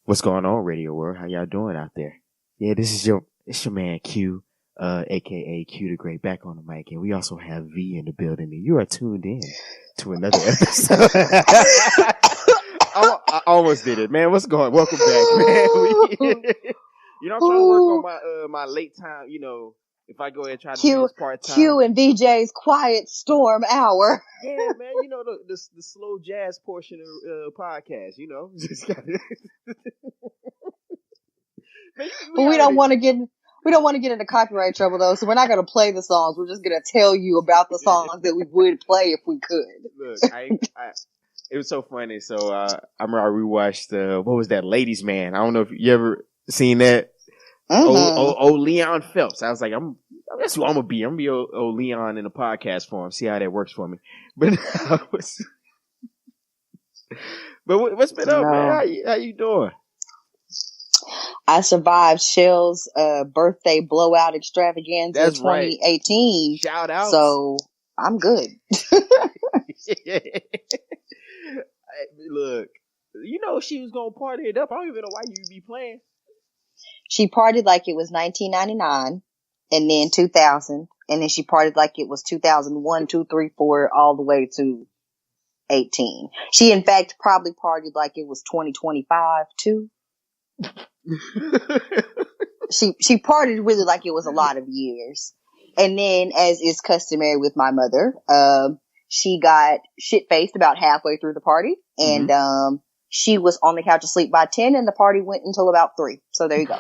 What's going on, Radio World? How y'all doing out there? Yeah, it's your man Q, aka Q the Great, back on the mic, and we also have V in the building, and you are tuned in to another episode. I almost did it, man. What's going? Welcome back, man. I'm trying to work on my late time. If I go ahead and try to do this part time. Q and VJ's quiet storm hour. Yeah, man. The slow jazz portion of podcast. Just gotta. But we don't want to get into copyright trouble though, so we're not going to play the songs. We're just going to tell you about the songs that we would play if we could. Look, it was so funny. So I remember I rewatched what was that, Ladies Man? I don't know if you ever seen that. Old Leon Phelps. I was like, that's who I'm gonna be. I'm gonna be old Leon in a podcast form. See how that works for me. But what's been up, man? How you doing? I survived Shell's birthday blowout extravaganza in 2018. Right. Shout out. So I'm good. Look, she was gonna party it up. I don't even know why you be playing. She partied like it was 1999, and then 2000, and then she partied like it was 2001, 2, 3, 4, all the way to 18. She, in fact, probably partied like it was 2025 too. She partied really like it was a lot of years. And then, as is customary with my mother, she got shit-faced about halfway through the party, and she was on the couch asleep by 10, and the party went until about 3. So there you go.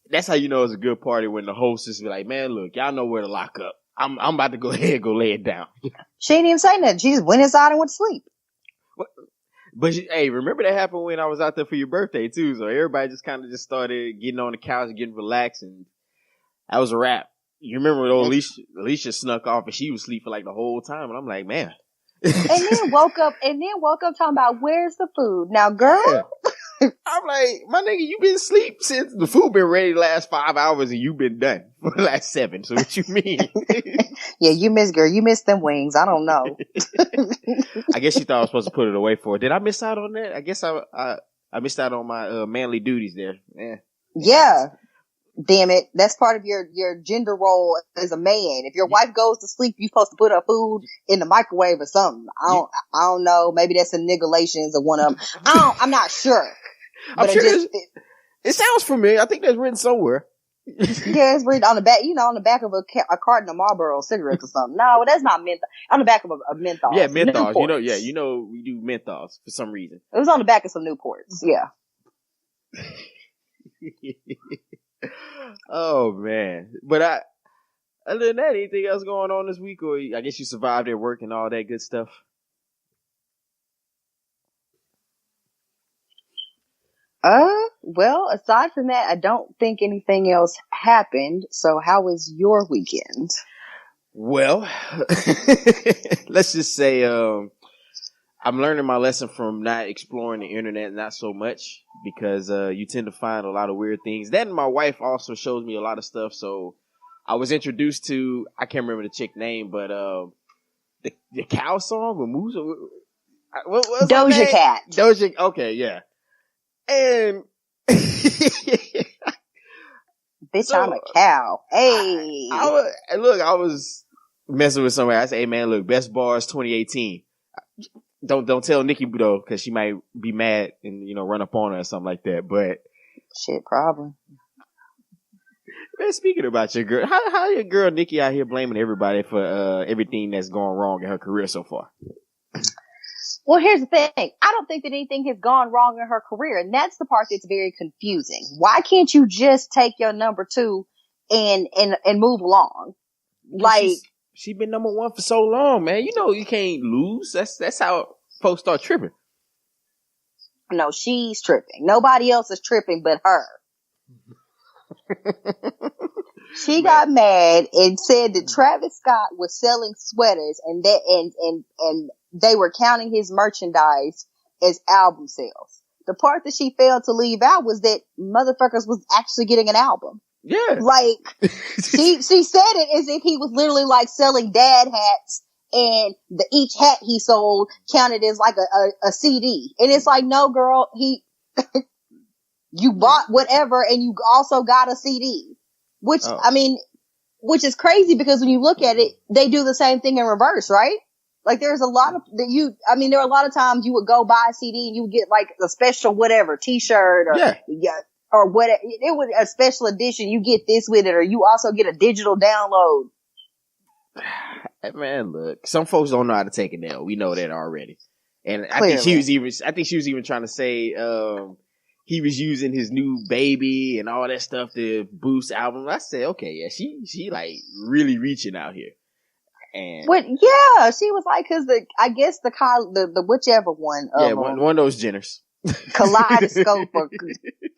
That's how you know it's a good party, when the hostess be like, man, look, y'all know where to lock up. I'm about to go ahead and go lay it down. She didn't even say nothing. She just went inside and went to sleep. But hey, remember that happened when I was out there for your birthday too. So everybody just kind of just started getting on the couch and getting relaxed, and that was a wrap. You remember when Alicia snuck off and she was asleep for like the whole time, and I'm like, man. and then woke up talking about, where's the food? Now, girl. Yeah. I'm like, my nigga, you been asleep since the food been ready the last 5 hours, and you been done for the last 7. So what you mean? Yeah, you missed them wings. I don't know. I guess you thought I was supposed to put it away for her. Did I miss out on that? I guess I missed out on my manly duties there. Yeah. Damn it. That's part of your gender role as a man. If your wife goes to sleep, you're supposed to put her food in the microwave or something. I don't know. Maybe that's a nigalations or one of them. I'm not sure. I'm sure it sounds familiar. I think that's written somewhere. Yeah, it's written on the back, on the back of a carton of Marlboro cigarettes or something. No, that's not menthol. On the back of a menthol. Yeah, menthols. Newports. We do menthols for some reason. It was on the back of some Newports. Yeah. Oh man. But other than that, anything else going on this week? Or I guess you survived at work and all that good stuff. Well, aside from that, I don't think anything else happened. So how was your weekend? Well, let's just say, I'm learning my lesson from not exploring the internet, not so much, because you tend to find a lot of weird things. Then my wife also shows me a lot of stuff. So I was introduced to, I can't remember the chick name, but the cow song with Moose. What was Doja Cat. Doja. Okay, yeah. And bitch, so, I'm a cow. Hey, I was messing with somebody. I said, hey man, look, best bars 2018. Don't tell Nikki though, because she might be mad and run up on her or something like that. But shit, problem. Man, speaking about your girl, how your girl Nikki out here blaming everybody for everything that's going wrong in her career so far? Well, here's the thing. I don't think that anything has gone wrong in her career, and that's the part that's very confusing. Why can't you just take your number 2 and move along? Like, she been number 1 for so long, man. You can't lose. That's how folks start tripping. No, she's tripping. Nobody else is tripping but her. She got mad and said that Travis Scott was selling sweaters and they were counting his merchandise as album sales. The part that she failed to leave out was that motherfuckers was actually getting an album. Yeah. Like, she said it as if he was literally like selling dad hats, and each hat he sold counted as like a CD. And it's like, no girl, You bought whatever and you also got a CD. Which, I mean, which is crazy because when you look at it, they do the same thing in reverse, right? Like there's a lot of there are a lot of times you would go buy a CD and you would get like a special whatever t-shirt or what it was a special edition. You get this with it, or you also get a digital download. Man, look, some folks don't know how to take an L. We know that already. And Clearly. I think she was even trying to say, he was using his new baby and all that stuff to boost album. I said, okay, yeah, she like really reaching out here. And yeah, she was like, cause I guess the whichever one. One of those Jenners. Kaleidoscope or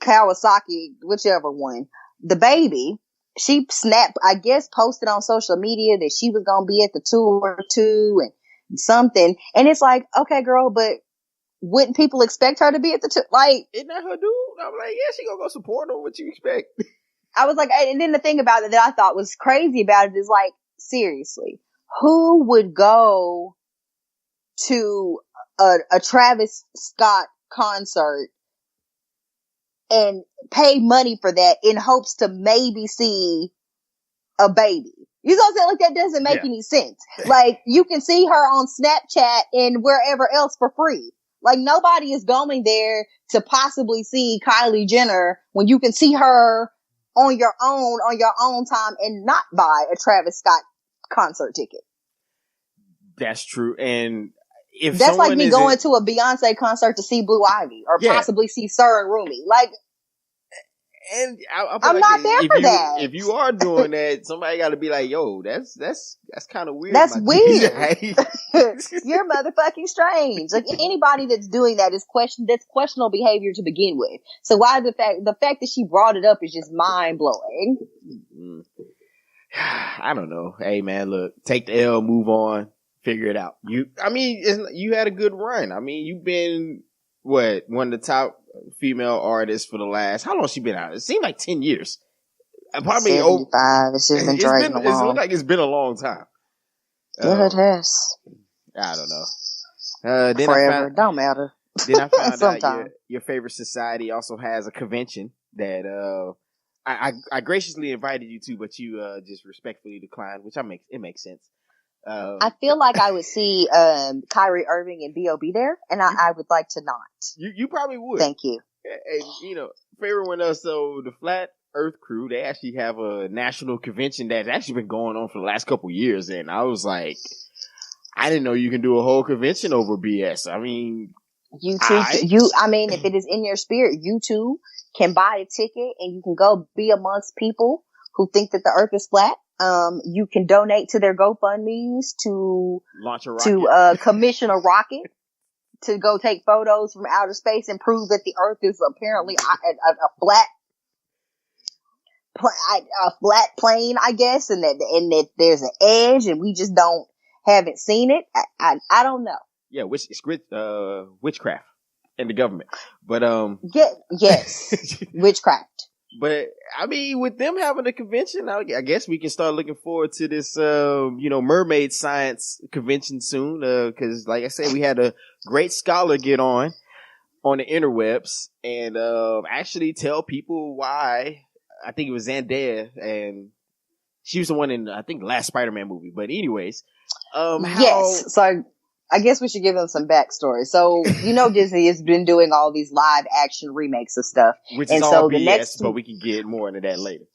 Kawasaki, whichever one. The baby, she posted on social media that she was going to be at the tour too and something. And it's like, okay, girl, but wouldn't people expect her to be at the tour? Like, isn't that her dude? I'm like, yeah, she gonna go support her. What you expect? I was like, and then the thing about it that I thought was crazy about it is like, seriously, who would go to a Travis Scott concert and pay money for that in hopes to maybe see a baby? You know what I'm saying? Like that doesn't make any sense. Like you can see her on Snapchat and wherever else for free. Like nobody is going there to possibly see Kylie Jenner when you can see her on your own time and not buy a Travis Scott concert ticket. That's true. And if that's like me going to a Beyonce concert to see Blue Ivy or possibly see Sir and Rumi. Like, and I'm not there for that. If you are doing that, somebody got to be like, "Yo, that's kind of weird." That's weird. You're motherfucking strange. Like anybody that's doing that is that's questionable behavior to begin with. So why the fact that she brought it up is just mind blowing. I don't know. Hey man, look, take the L, move on, figure it out. You had a good run. I mean, you've been one of the top female artists for the last, how long has she been out? It seemed like 10 years. Probably 75. It's just been dragging along. It looks like it's been a long time. Yeah, it has. I don't know. Forever. Don't matter. Then I found out your favorite society also has a convention that I graciously invited you to, but you just respectfully declined, which it makes sense. I feel like I would see Kyrie Irving and B.O.B. there, and I would like to not. You probably would. Thank you. And, for everyone else, so the Flat Earth Crew, they actually have a national convention that's actually been going on for the last couple years, and I was like, I didn't know you can do a whole convention over BS. I mean, if it is in your spirit, you too can buy a ticket and you can go be amongst people who think that the earth is flat. You can donate to their GoFundMe's to launch a rocket, to commission a rocket to go take photos from outer space and prove that the earth is apparently a flat plane, I guess, and that there's an edge and we just haven't seen it. I don't know. Yeah, witchcraft and the government. But yes, witchcraft. But I mean, with them having a convention, I guess we can start looking forward to this, Mermaid Science convention soon. Because, like I said, we had a great scholar get on the interwebs and actually tell people why. I think it was Zendaya, and she was the one in I think the last Spider-Man movie. But anyways, yes. So I guess we should give them some backstory. So, Disney has been doing all these live action remakes of stuff. Which is all BS, but we can get more into that later.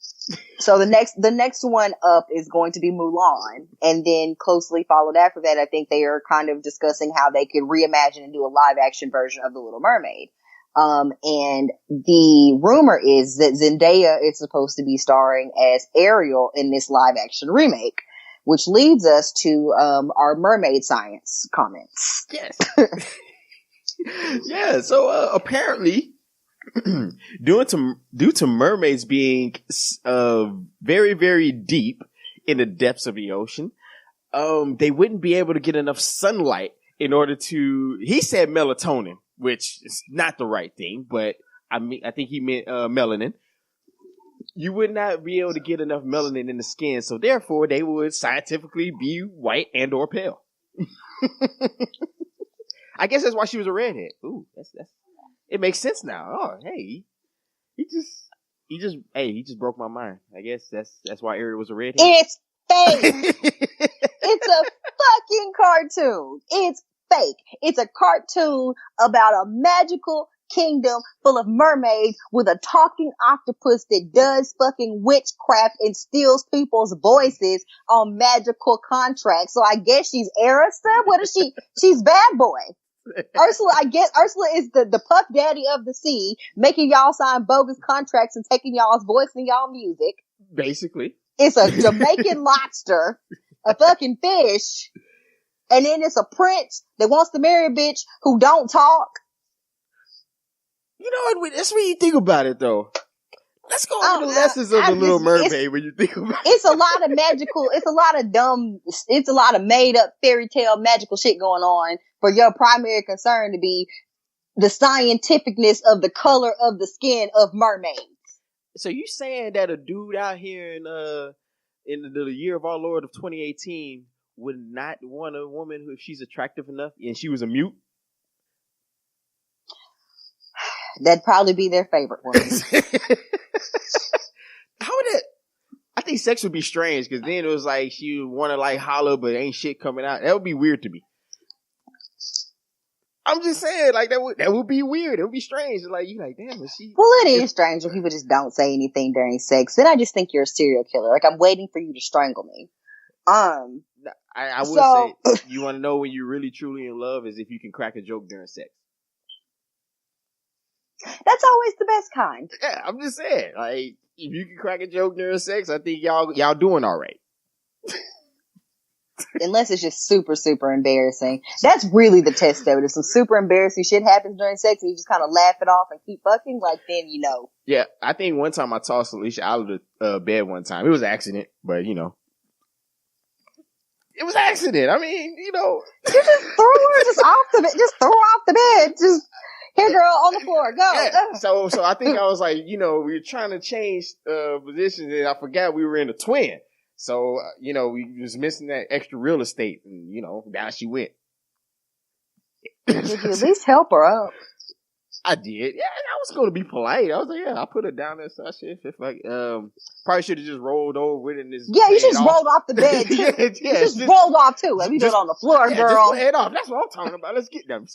So the next one up is going to be Mulan. And then closely followed after that, I think they are kind of discussing how they could reimagine and do a live action version of The Little Mermaid. And the rumor is that Zendaya is supposed to be starring as Ariel in this live action remake. Which leads us to our Mermaid Science comments. Yes. Yeah, so apparently, due to mermaids being very, very deep in the depths of the ocean, they wouldn't be able to get enough sunlight in order to, he said melatonin, which is not the right thing, but I think he meant melanin. You would not be able to get enough melanin in the skin, so therefore they would scientifically be white and or pale. I guess that's why she was a redhead. Ooh, It makes sense now. Oh, hey, he just broke my mind. I guess that's why Ariel was a redhead. It's fake. It's a fucking cartoon. It's fake. It's a cartoon about a magical kingdom full of mermaids with a talking octopus that does fucking witchcraft and steals people's voices on magical contracts. So I guess she's Arista? What is she? She's bad boy. Ursula, I guess Ursula is the puff daddy of the sea, making y'all sign bogus contracts and taking y'all's voice and y'all music. Basically. It's a Jamaican lobster, a fucking fish, and then it's a prince that wants to marry a bitch who don't talk. You know what? That's when you think about it, though. Let's go over the lessons of the Little Mermaid when you think about it. It's a lot of magical, it's a lot of dumb, it's a lot of made up fairy tale magical shit going on for your primary concern to be the scientificness of the color of the skin of mermaids. So you saying that a dude out here in the year of our Lord of 2018 would not want a woman who, if she's attractive enough and she was a mute? That'd probably be their favorite one. How would it? I think sex would be strange because then it was like she would want to like holler, but ain't shit coming out. That would be weird to me. I'm just saying, like that would be weird. It would be strange. Like you, like damn, is she? Well, it is strange when people just don't say anything during sex. Then I just think you're a serial killer. Like I'm waiting for you to strangle me. I would say you want to know when you're really truly in love is if you can crack a joke during sex. That's always the best kind. Yeah, I'm just saying, like, if you can crack a joke during sex, I think y'all doing all right. Unless it's just super, super embarrassing. That's really the test, though. If some super embarrassing shit happens during sex and you just kind of laugh it off and keep fucking, like, then you know. Yeah, I think one time I tossed Alicia out of the bed one time. It was an accident, but, you know. It was an accident. I mean, you know. You just threw her just throw her off the bed. Just... Here, girl, on the floor, go. Yeah. So I think I was like, you know, we were trying to change positions, and I forgot we were in a twin. So, you know, we was missing that extra real estate, and you know, down she went. Did you at least help her up? I did. Yeah, I was going to be polite. I was like, yeah, I put her down there. So I should, like, probably should have just rolled over with it. And just you just rolled off the bed. You just rolled off too. Let me do it on the floor, girl. Just head off. That's what I'm talking about. Let's get them.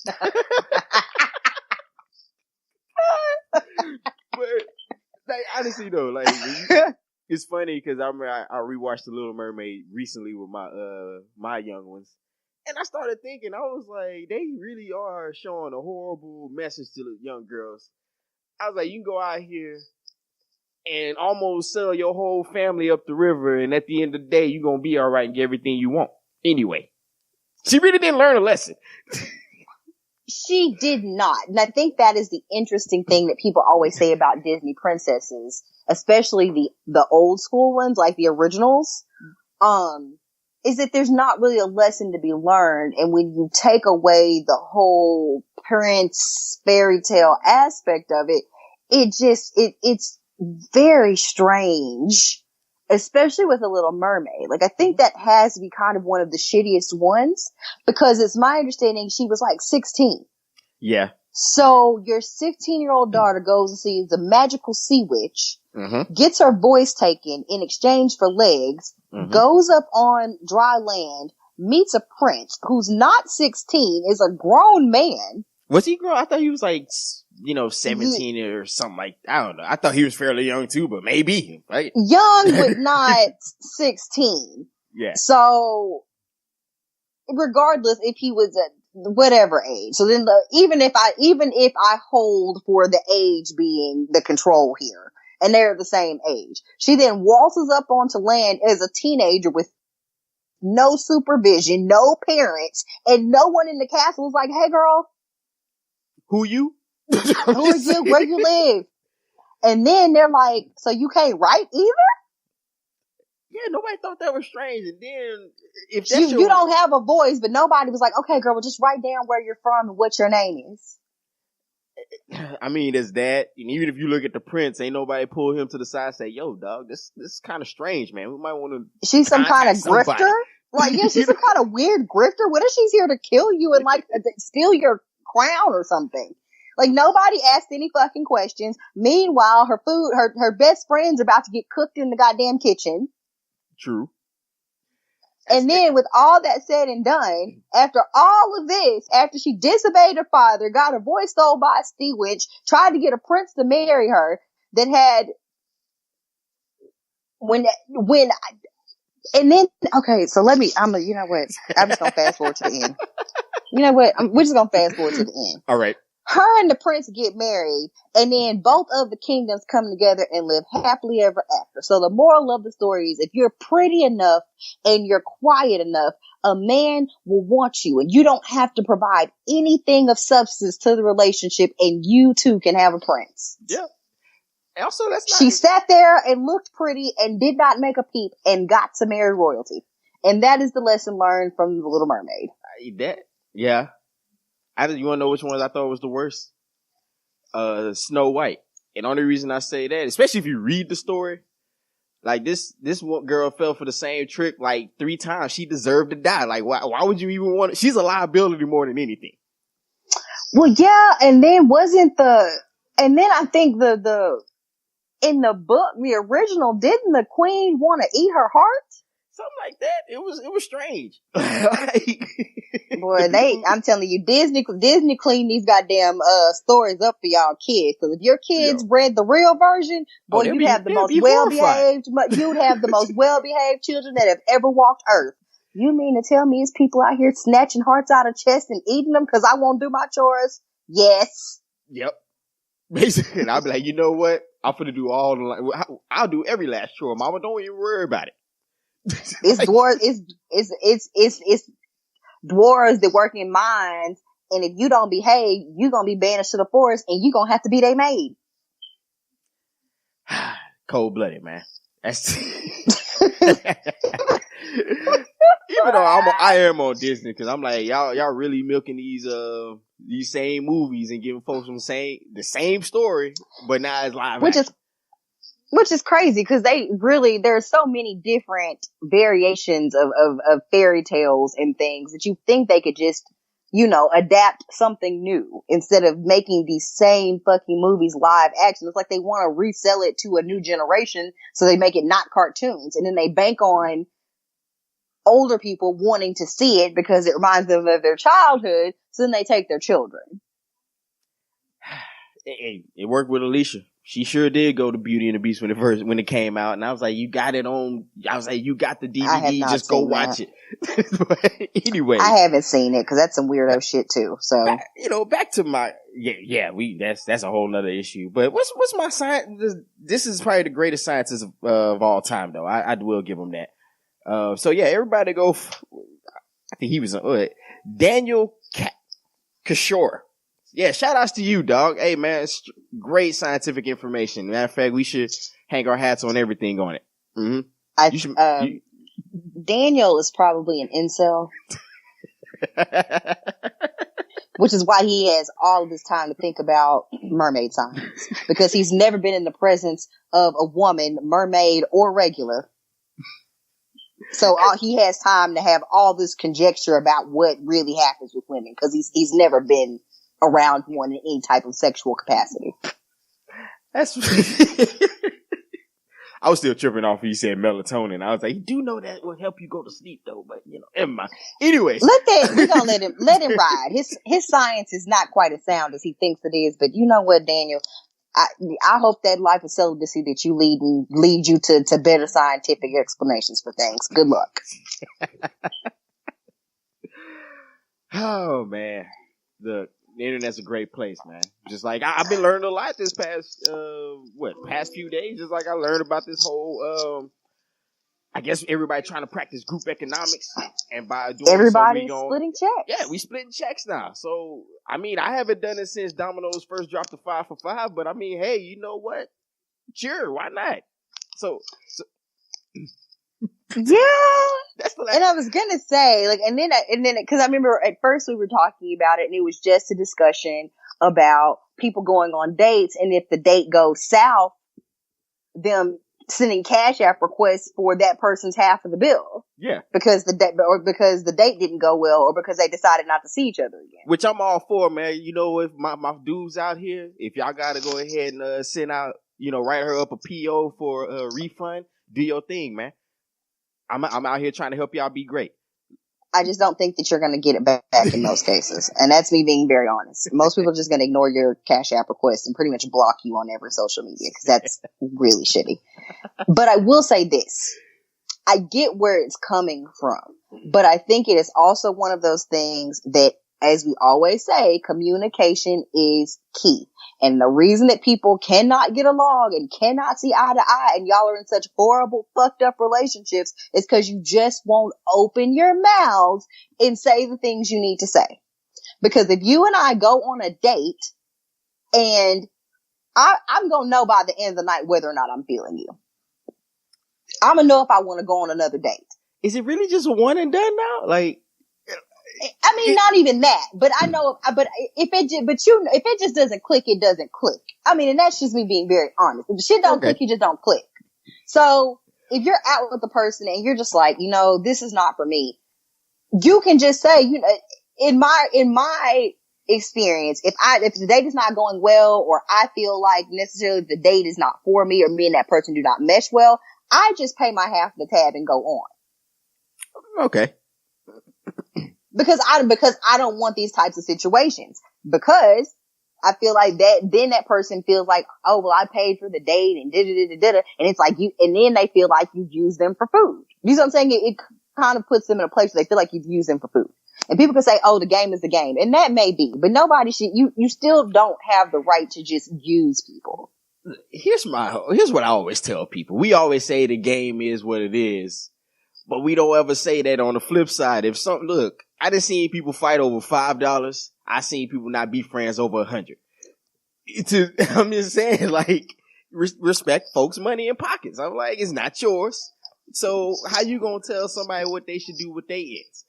But like honestly though, like it's funny because I remember I rewatched The Little Mermaid recently with my young ones, and I started thinking, I was like, they really are showing a horrible message to the young girls. I was like, you can go out here and almost sell your whole family up the river, and at the end of the day, you're gonna be all right and get everything you want. Anyway, she really didn't learn a lesson. She did not. And I think that is the interesting thing that people always say about Disney princesses, especially the old school ones, like the originals, is that there's not really a lesson to be learned. And when you take away the whole prince fairy tale aspect of it, it's very strange, especially with The Little Mermaid. Like, I think that has to be kind of one of the shittiest ones because it's my understanding she was like 16. Yeah. So your 16-year-old daughter goes and sees the magical sea witch, gets her voice taken in exchange for legs, goes up on dry land, meets a prince who's not 16, is a grown man. Was he grown? I thought he was like, 17 or something like, I don't know. I thought he was fairly young too, but maybe. Right? Young, but not 16. Yeah. So, regardless if he was at whatever age. So then even if I hold for the age being the control here, and they're the same age, she then waltzes up onto land as a teenager with no supervision, no parents, and no one in the castle was like, hey girl. Who you? Who are you? Where you live? And then they're like, so you can't write either? Yeah, nobody thought that was strange. And then if you don't have a voice, but nobody was like, okay, girl, well, just write down where you're from and what your name is. I mean, there's that. And even if you look at the prince, ain't nobody pull him to the side and say, yo, dog, this is kind of strange, man. We might want to. She's some kind of grifter? Like, yeah, she's some kind of weird grifter. What if she's here to kill you and like steal your crown or something? Like, nobody asked any fucking questions. Meanwhile, her best friend's about to get cooked in the goddamn kitchen. True. And then with all that said and done, after all of this, after she disobeyed her father, got her voice stole by a sea witch, tried to get a prince to marry her, that had, okay, so you know what? I'm just gonna fast forward to the end. You know what? We're just gonna fast forward to the end. All right. Her and the prince get married, and then both of the kingdoms come together and live happily ever after. So the moral of the story is, if you're pretty enough and you're quiet enough, a man will want you, and you don't have to provide anything of substance to the relationship, and you too can have a prince. Yeah. Also, She sat there and looked pretty and did not make a peep and got to marry royalty. And that is the lesson learned from The Little Mermaid. Yeah. You want to know which ones I thought was the worst? Snow White. And the only reason I say that, especially if you read the story, like this one girl fell for the same trick like 3 times. She deserved to die. Like, why would you even want it? She's a liability more than anything. Well, yeah, and then I think in the book, the original, didn't the queen want to eat her heart? Something like that. It was strange. Boy, I'm telling you, Disney cleaned these goddamn stories up for y'all kids. Because if your kids read the real version, boy, you'd have the most well-behaved children that have ever walked Earth. You mean to tell me it's people out here snatching hearts out of chests and eating them because I won't do my chores? Yes. Yep. Basically, and I'll be like, you know what? I'm finna do I'll do every last chore, Mama. Don't even worry about it. It's dwarves. It's dwarves that work in mines, and if you don't behave, you're gonna be banished to the forest, and you're gonna have to be their maid. Cold-blooded, man. That's even though I am on Disney, because I'm like, y'all really milking these same movies and giving folks the same story, but now it's live action. Which is crazy, because there's so many different variations of fairy tales and things that you think they could just, adapt something new instead of making these same fucking movies live action. It's like they want to resell it to a new generation, so they make it not cartoons, and then they bank on older people wanting to see it because it reminds them of their childhood, so then they take their children. It worked with Alicia. She sure did go to Beauty and the Beast when it came out, and I was like, you got it on. I was like, you got the DVD, just go watch it. But anyway, I haven't seen it because that's some weirdo shit too. So back to my that's a whole nother issue. But what's my science? This is probably the greatest scientist of all time, though. I will give him that. So yeah, everybody go. I think he was Daniel Kishore. Yeah, shout outs to you, dog. Hey, man, it's great scientific information. Matter of fact, we should hang our hats on everything on it. Mm-hmm. Daniel is probably an incel. Which is why he has all of his time to think about mermaid science. Because he's never been in the presence of a woman, mermaid or regular. So he has time to have all this conjecture about what really happens with women. Because he's never been around one in any type of sexual capacity. That's. I was still tripping off when you said melatonin. I was like, you do know that will help you go to sleep, though. But never mind. Anyways, we're gonna let him ride. His science is not quite as sound as he thinks it is. But you know what, Daniel? I hope that life of celibacy that you lead you to better scientific explanations for things. Good luck. Oh man, the internet's a great place, man. Just like I've been learning a lot this past few days. Just like I learned about this whole I guess everybody trying to practice group economics, and by doing everybody's splitting checks. Yeah, we splitting checks now. So I mean, I haven't done it since Domino's first dropped the 5 for $5, but I mean, hey, you know what? Sure, why not? So yeah, and I was gonna say, and then because I remember at first we were talking about it, and it was just a discussion about people going on dates, and if the date goes south, them sending Cash App requests for that person's half of the bill. Yeah. Because the date didn't go well, or because they decided not to see each other again. Which I'm all for, man. You know, if my dudes out here, if y'all gotta go ahead and send out, write her up a PO for a refund, do your thing, man. I'm out here trying to help y'all be great. I just don't think that you're going to get it back in most cases. And that's me being very honest. Most people are just going to ignore your Cash App request and pretty much block you on every social media, because that's really shitty. But I will say this. I get where it's coming from, but I think it is also one of those things that, as we always say, communication is key. And the reason that people cannot get along and cannot see eye to eye, and y'all are in such horrible, fucked up relationships, is because you just won't open your mouths and say the things you need to say. Because if you and I go on a date, and I'm going to know by the end of the night whether or not I'm feeling you. I'm going to know if I want to go on another date. Is it really just a one and done now? Like, I mean, not even that, but I know, but if it just doesn't click, it doesn't click. I mean, and that's just me being very honest. If the shit don't click, you just don't click. So if you're out with the person and you're just like, this is not for me, you can just say, in my experience, if the date is not going well, or I feel like necessarily the date is not for me, or me and that person do not mesh well, I just pay my half of the tab and go on. Okay. Because I don't want these types of situations, because I feel like that person feels like, oh, well, I paid for the date and da-da-da-da-da. And it's like and then they feel like you've used them for food. You know what I'm saying? It kind of puts them in a place where they feel like you've used them for food. And people can say, oh, the game is the game. And that may be, but nobody should, you still don't have the right to just use people. Here's what I always tell people. We always say the game is what it is, but we don't ever say that on the flip side. Look, I done seen people fight over $5. I seen people not be friends over $100. I'm just saying, like, respect folks' money in pockets. I'm like, it's not yours. So how you gonna tell somebody what they should do with their ends?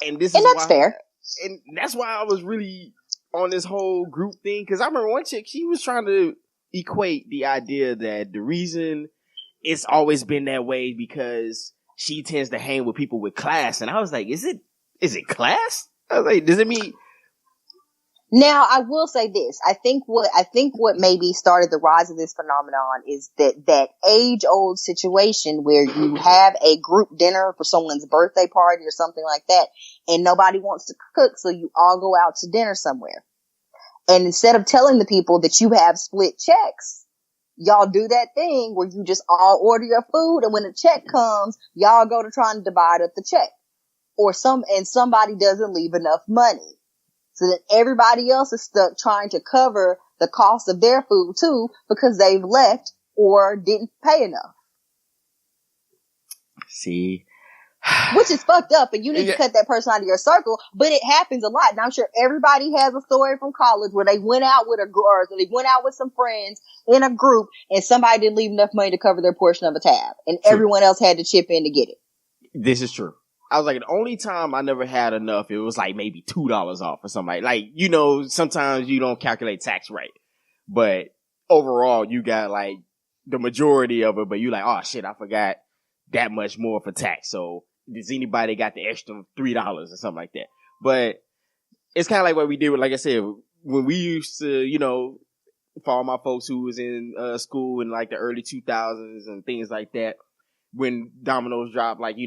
And that's fair. And that's why I was really on this whole group thing, because I remember one chick, she was trying to equate the idea that the reason it's always been that way because she tends to hang with people with class. And I was like, is it class? I was like, does it mean? Now, I will say this. I think what maybe started the rise of this phenomenon is that age-old situation where you have a group dinner for someone's birthday party or something like that, and nobody wants to cook, so you all go out to dinner somewhere. And instead of telling the people that you have split checks, y'all do that thing where you just all order your food, and when the check comes, y'all go to trying to divide up the check. And somebody doesn't leave enough money. So that everybody else is stuck trying to cover the cost of their food too, because they've left or didn't pay enough. See, which is fucked up, and you need to cut that person out of your circle. But it happens a lot, and I'm sure everybody has a story from college where they went out with they went out with some friends in a group, and somebody didn't leave enough money to cover their portion of a tab, and everyone else had to chip in to get it. This is true. I was like, the only time I never had enough, it was like maybe $2 off or something. Like, sometimes you don't calculate tax right. But overall, you got like the majority of it, but you like, oh shit, I forgot that much more for tax. So does anybody got the extra $3 or something like that? But it's kind of like what we did with, like I said, when we used to, for all my folks who was in school in like the early 2000s and things like that, when Domino's dropped, like,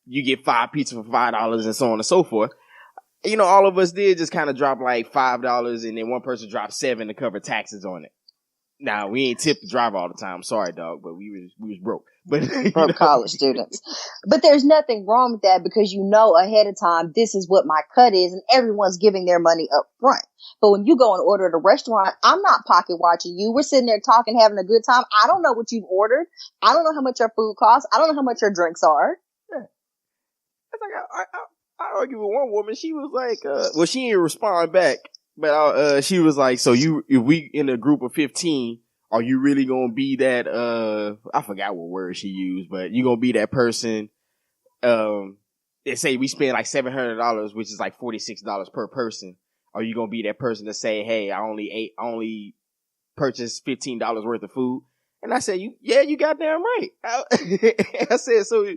you get 5 pizzas for $5 and so on and so forth. All of us did just kind of drop like $5, and then one person dropped $7 to cover taxes on it. Now, we ain't tipped the driver all the time. Sorry, dog, but we was broke. But broke college students. But there's nothing wrong with that, because ahead of time, this is what my cut is, and everyone's giving their money up front. But when you go and order at a restaurant, I'm not pocket watching you. We're sitting there talking, having a good time. I don't know what you've ordered. I don't know how much your food costs. I don't know how much your drinks are. Yeah. It's like I argued with one woman. She was like, she didn't respond back, but she was like, so if we in a group of 15, are you really gonna be that? I forgot what word she used, but you gonna be that person? They say we spend like $700, which is like $46 per person. Are you gonna be that person to say, hey, I only purchased $15 worth of food? And I said, you goddamn right. I said, so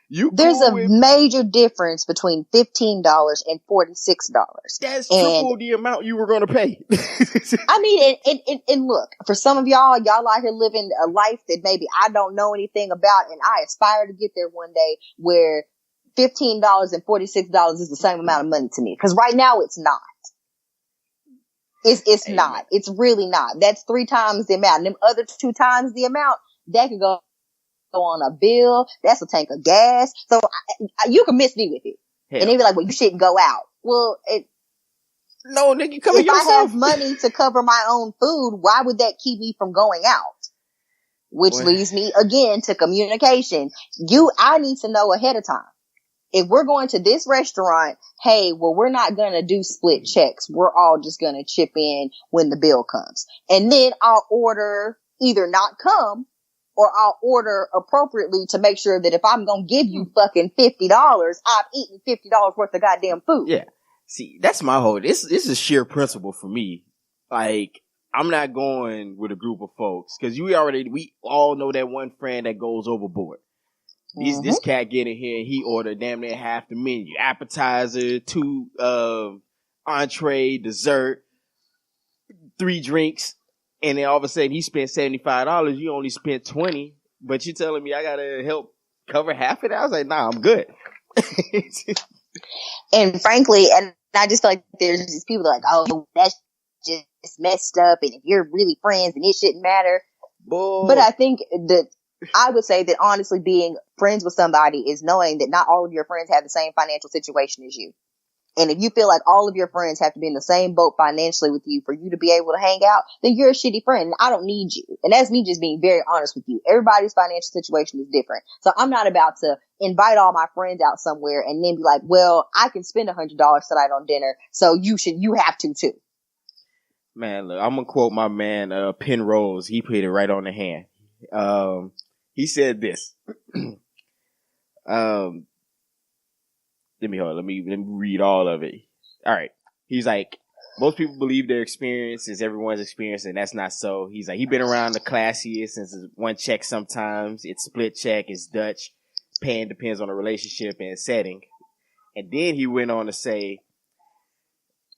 you There's cool a with, major difference between $15 and $46. that's And triple the amount you were going to pay. I mean, and look, for some of y'all out here living a life that maybe I don't know anything about, and I aspire to get there one day, where $15 and $46 is the same amount of money to me. Because right now it's not. It's not. Man. It's really not. That's 3 times the amount. And them other 2 times the amount, that could go on a bill. That's a tank of gas. So you can miss me with it. Hell. And they be like, well, you shouldn't go out. Well, no, nigga, you cover if yourself. I have money to cover my own food, why would that keep me from going out? Which leads me again to communication. I need to know ahead of time. If we're going to this restaurant, hey, well, we're not going to do split checks. We're all just going to chip in when the bill comes. And then I'll order either not come, or I'll order appropriately to make sure that if I'm going to give you fucking $50, I've eaten $50 worth of goddamn food. Yeah. See, that's my whole, this is sheer principle for me. Like, I'm not going with a group of folks, cause we all know that one friend that goes overboard. This cat get in here and he ordered damn near half the menu. Appetizer, 2, entree, dessert, 3 drinks. And then all of a sudden he spent $75. You only spent $20, but you telling me I gotta help cover half of that? I was like, nah, I'm good. And frankly, and I just feel like there's these people that are like, oh, that's just messed up. And if you're really friends, then it shouldn't matter. Boy. But I think that I would say that honestly, being friends with somebody is knowing that not all of your friends have the same financial situation as you. And if you feel like all of your friends have to be in the same boat financially with you for you to be able to hang out, then you're a shitty friend. And I don't need you. And that's me just being very honest with you. Everybody's financial situation is different. So I'm not about to invite all my friends out somewhere and then be like, well, I can spend $100 tonight on dinner, so you have to too. Man, look, I'm gonna quote my man, Penrose. He put it right on the hand. He said this. Let me read all of it. All right. He's like, most people believe their experience is everyone's experience, and that's not so. He's like, he been around the classiest since it's one check sometimes. It's split check. It's Dutch. Paying depends on the relationship and setting. And then he went on to say,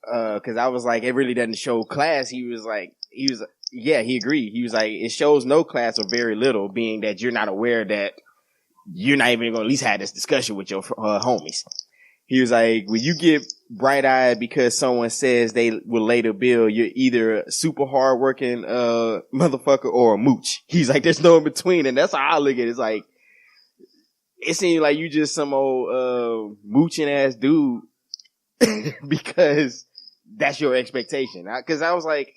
cause I was like, it really doesn't show class. He agreed. He was like, it shows no class or very little, being that you're not aware that you're not even going to at least have this discussion with your homies. He was like, when you get bright-eyed because someone says they will lay the bill, you're either a super hard-working motherfucker or a mooch. He's like, there's no in between, and that's how I look at it. It's like, it seems like you just some old mooching-ass dude because that's your expectation. Because I was like,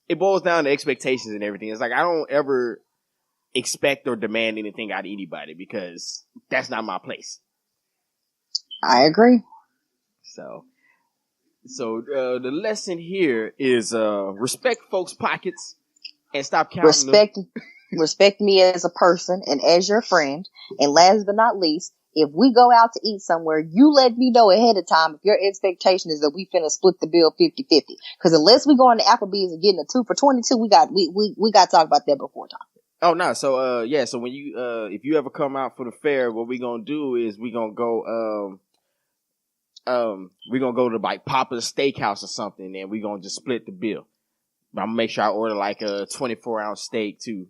it boils down to expectations and everything. It's like, I don't ever expect or demand anything out of anybody because that's not my place. I agree. So the lesson here is respect folks' pockets and stop counting Respect me as a person and as your friend. And last but not least, if we go out to eat somewhere, you let me know ahead of time if your expectation is that we finna split the bill 50-50. Because unless we go into Applebee's and getting a 2 for $22, we got to talk about that before time. Oh no, so so when you if you ever come out for the fair, what we gonna do is we gonna go to like Papa's Steakhouse or something, and we gonna just split the bill. But I'm gonna make sure I order like a 24-ounce steak too.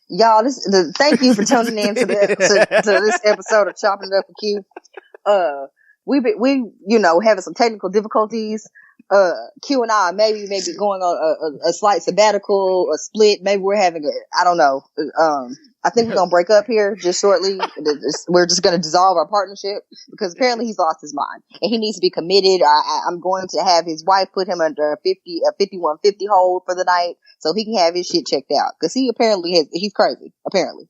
Y'all, thank you for tuning in to this episode of Chopping It Up with Q. We having some technical difficulties. Q and I maybe going on a slight sabbatical, a split. Maybe we're having I don't know. I think we're going to break up here just shortly. We're just going to dissolve our partnership because apparently he's lost his mind and he needs to be committed. I'm going to have his wife put him under a 5150 hold for the night so he can have his shit checked out because he's crazy, apparently.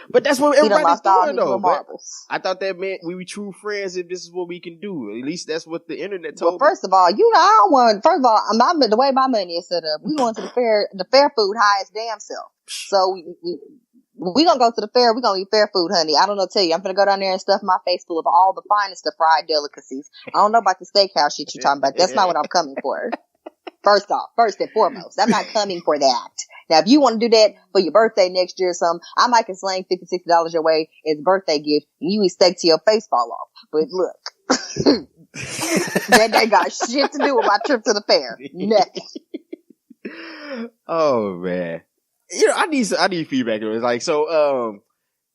But that's what everybody's doing, though. Marbles. I thought that meant we were true friends if this is what we can do. At least that's what the internet told me. Well, first of all, I don't want. First of all, the way my money is set up, we going to the fair food high as damn self. So we gonna go to the fair. We gonna eat fair food, honey. I don't know. Tell you, I'm gonna go down there and stuff my face full of all the finest of fried delicacies. I don't know about the steakhouse shit you're talking about. That's not what I'm coming for. First and foremost, I'm not coming for that. Now, if you want to do that for your birthday next year or something, I might can slang $50, $60 your way as a birthday gift, and you eat steak till your face fall off. But look, that got shit to do with my trip to the fair. Nothing. Oh man, I need feedback. It's like, so,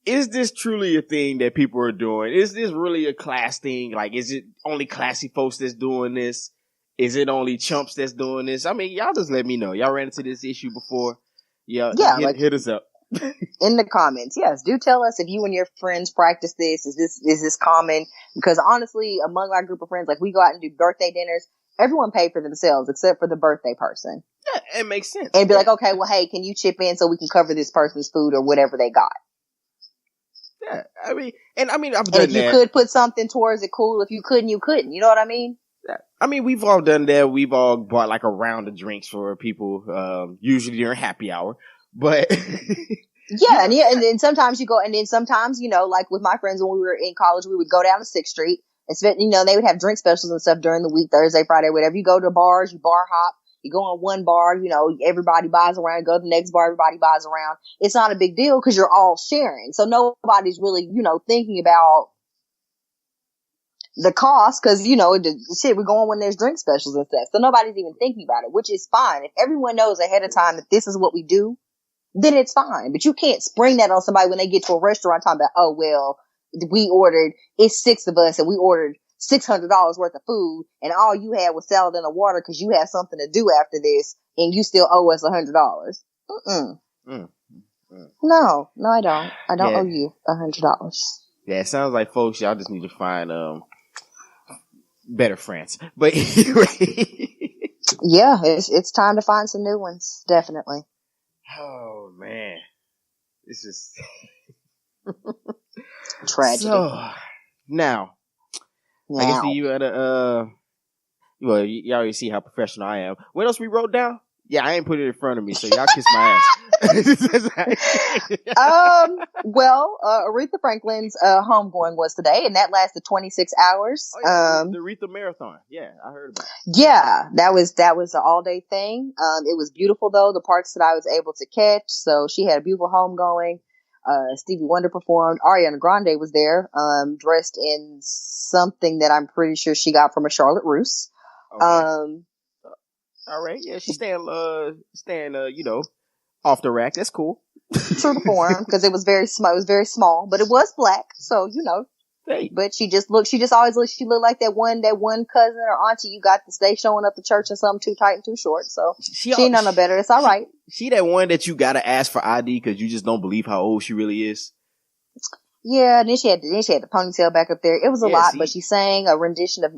is this truly a thing that people are doing? Is this really a class thing? Like, is it only classy folks that's doing this? Is it only chumps that's doing this? I mean, y'all just let me know. Y'all ran into this issue before. Yeah, hit us up. In the comments, yes. Do tell us if you and your friends practice this. Is this common? Because honestly, among our group of friends, like we go out and do birthday dinners, everyone paid for themselves except for the birthday person. Yeah, it makes sense. And be like, okay, well, hey, can you chip in so we can cover this person's food or whatever they got? Yeah, I've done that. And if you could put something towards it, cool. If you couldn't, you couldn't. You know what I mean? I mean, we've all done that. We've all bought like a round of drinks for people, usually during happy hour. But yeah, and then sometimes you go, and then sometimes, like with my friends when we were in college, we would go down to 6th Street and spend, they would have drink specials and stuff during the week, Thursday, Friday, whatever. You go to bars, you bar hop, you go on one bar, everybody buys around, go to the next bar, everybody buys around. It's not a big deal because you're all sharing. So nobody's really, thinking about the cost because, shit, we're going when there's drink specials and stuff. So nobody's even thinking about it, which is fine. If everyone knows ahead of time that this is what we do, then it's fine. But you can't spring that on somebody when they get to a restaurant talking about, oh, well, it's 6 of us and we ordered $600 worth of food and all you had was salad and a water because you have something to do after this and you still owe us $100. No, I don't. I don't owe you $100. Yeah, it sounds like, folks, y'all just need to find better friends. But anyway. Yeah, it's time to find some new ones. Definitely. Oh man, this is tragedy. So, now, I guess you gotta well, you already see how professional I am. What else we wrote down? Yeah, I ain't put it in front of me, so y'all kiss my ass. Well, Aretha Franklin's homegoing was today, and that lasted 26 hours. Oh, yeah, the Aretha Marathon. Yeah, I heard about it. Yeah, that was an all-day thing. It was beautiful, though, the parts that I was able to catch. So she had a beautiful homegoing. Stevie Wonder performed. Ariana Grande was there, dressed in something that I'm pretty sure she got from a Charlotte Russe. Okay. All right, yeah, she's staying, off the rack. That's cool. True to form, because it was very small. It was very small, but it was black, so Hey. But she just always looked. She looked like that one cousin or auntie you got to stay showing up to church or something too tight and too short. So she ain't none no better. It's all right. She that one that you gotta ask for ID because you just don't believe how old she really is. Yeah, and then she had the ponytail back up there. It was a lot, but she sang a rendition of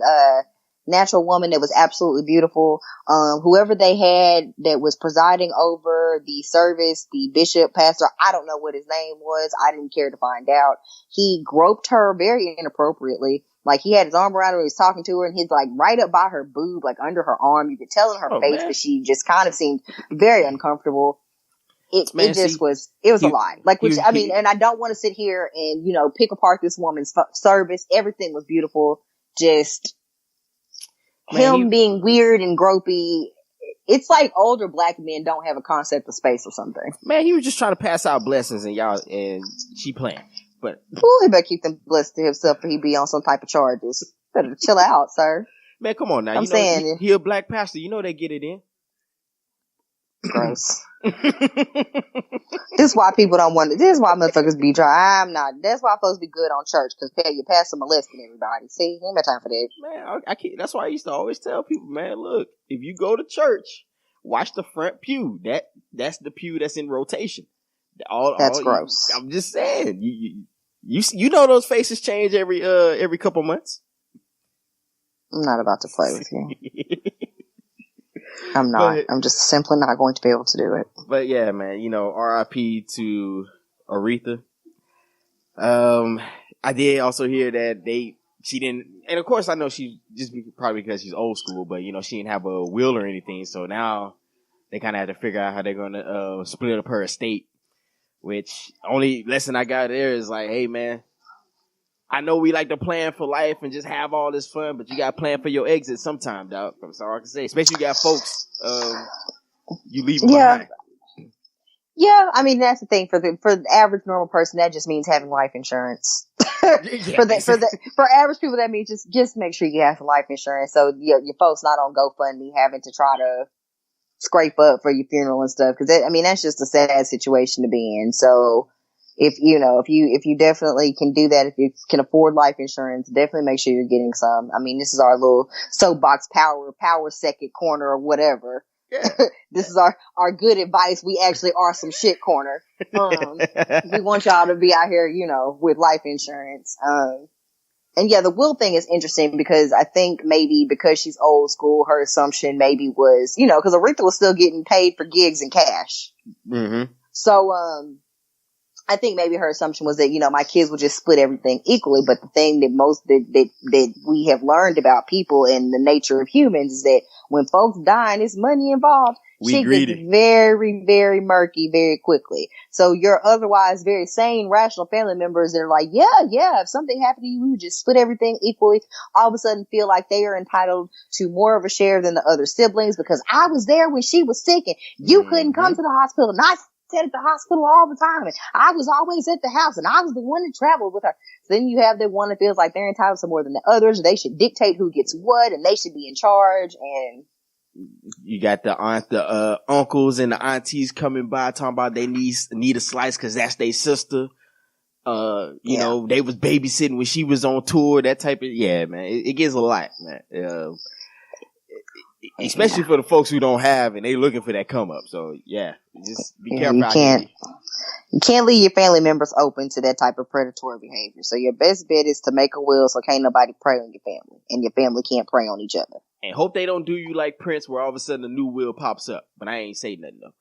Natural Woman that was absolutely beautiful. Whoever they had that was presiding over the service, the bishop, pastor, I don't know what his name was. I didn't care to find out. He groped her very inappropriately. Like he had his arm around her, he was talking to her, and he's like right up by her boob, like under her arm. You could tell in her face that she just kind of seemed very uncomfortable. It was a lot. Like, and I don't want to sit here and, pick apart this woman's service. Everything was beautiful. Just being weird and gropey. It's like older black men don't have a concept of space or something. Man, he was just trying to pass out blessings and she playing. But he better keep them blessed to himself or he be on some type of charges. Better chill out, sir. Man, come on now. I'm saying he a black pastor. You know they get it in. Gross. This is why people don't want to. This is why motherfuckers be dry. I'm not. That's why folks be good on church because your pastor molesting everybody. See, ain't got time for that. Man, I can't. That's why I used to always tell people, man, look, if you go to church, watch the front pew. That's the pew that's in rotation. That's gross. I'm just saying. You know those faces change every couple months. I'm not about to play with you. I'm not. I'm just simply not going to be able to do it. But yeah, man, RIP to Aretha. I did also hear that she didn't, and of course I know she just probably because she's old school, but she didn't have a will or anything. So now they kind of have to figure out how they're going to split up her estate. Which only lesson I got there is like, hey man, I know we like to plan for life and just have all this fun, but you got to plan for your exit sometime, dog. That's all I can say. Especially you got folks you leaving behind. Yeah, I mean that's the thing for the average normal person. That just means having life insurance. For average people, that means just make sure you have life insurance. So your folks not on GoFundMe having to try to scrape up for your funeral and stuff. Because that's just a sad situation to be in. So if you definitely can do that, if you can afford life insurance, definitely make sure you're getting some. I mean, this is our little soapbox power second corner or whatever. Yeah. This is our good advice. We actually are some shit corner. We want y'all to be out here, with life insurance. And yeah, the will thing is interesting because I think maybe because she's old school, her assumption maybe was, because Aretha was still getting paid for gigs in cash. Mm-hmm. So, I think maybe her assumption was that, my kids would just split everything equally. But the thing that we have learned about people and the nature of humans is that when folks die and there's money involved, shit gets very, very murky very quickly. So your otherwise very sane, rational family members that are like, yeah, if something happened to you, we would just split everything equally, all of a sudden feel like they are entitled to more of a share than the other siblings because I was there when she was sick and you couldn't come to the hospital and I sat at the hospital all the time and I was always at the house and I was the one that traveled with her. So then you have the one that feels like they're entitled to more than the others. They should dictate who gets what and they should be in charge. And you got the uncles and the aunties coming by talking about they need a slice because that's their sister. You know, they was babysitting when she was on tour, that type of, man, it gets a lot, man. Especially for the folks who don't have and they looking for that come up. So just be careful. You can't leave your family members open to that type of predatory behavior. So your best bet is to make a will so can't nobody prey on your family and your family can't prey on each other. And hope they don't do you like Prince where all of a sudden a new will pops up. But I ain't say nothing though.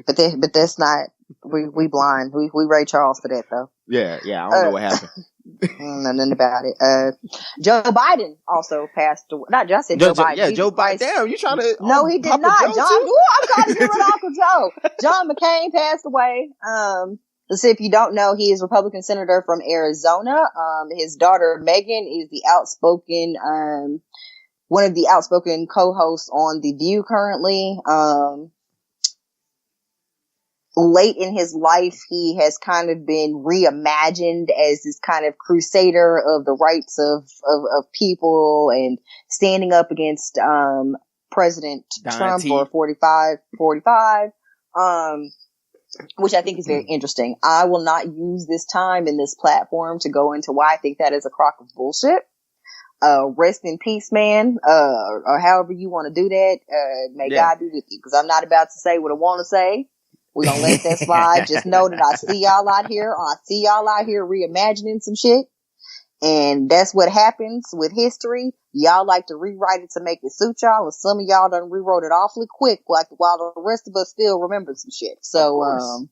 but that's not, we blind. We Ray Charles for that though. Yeah, I don't know what happened. Nothing about it. Joe Biden also passed away. Not just Joe Biden. Yeah, Joe Biden. Damn, you trying to? No, he did not. I'm trying to get rid of Uncle Joe. John McCain passed away. Let's see if you don't know, he is Republican senator from Arizona. His daughter Megan is the outspoken, one of the outspoken co-hosts on The View currently. Late in his life, he has kind of been reimagined as this kind of crusader of the rights of people and standing up against, President Trump or 45, which I think is very interesting. I will not use this time in this platform to go into why I think that is a crock of bullshit. Rest in peace, man, or however you want to do that. May God be with you, because I'm not about to say what I want to say. We're going to let that slide. Just know that I see y'all out here. Reimagining some shit. And that's what happens with history. Y'all like to rewrite it to make it suit y'all. And some of y'all done rewrote it awfully quick, while the rest of us still remember some shit. So,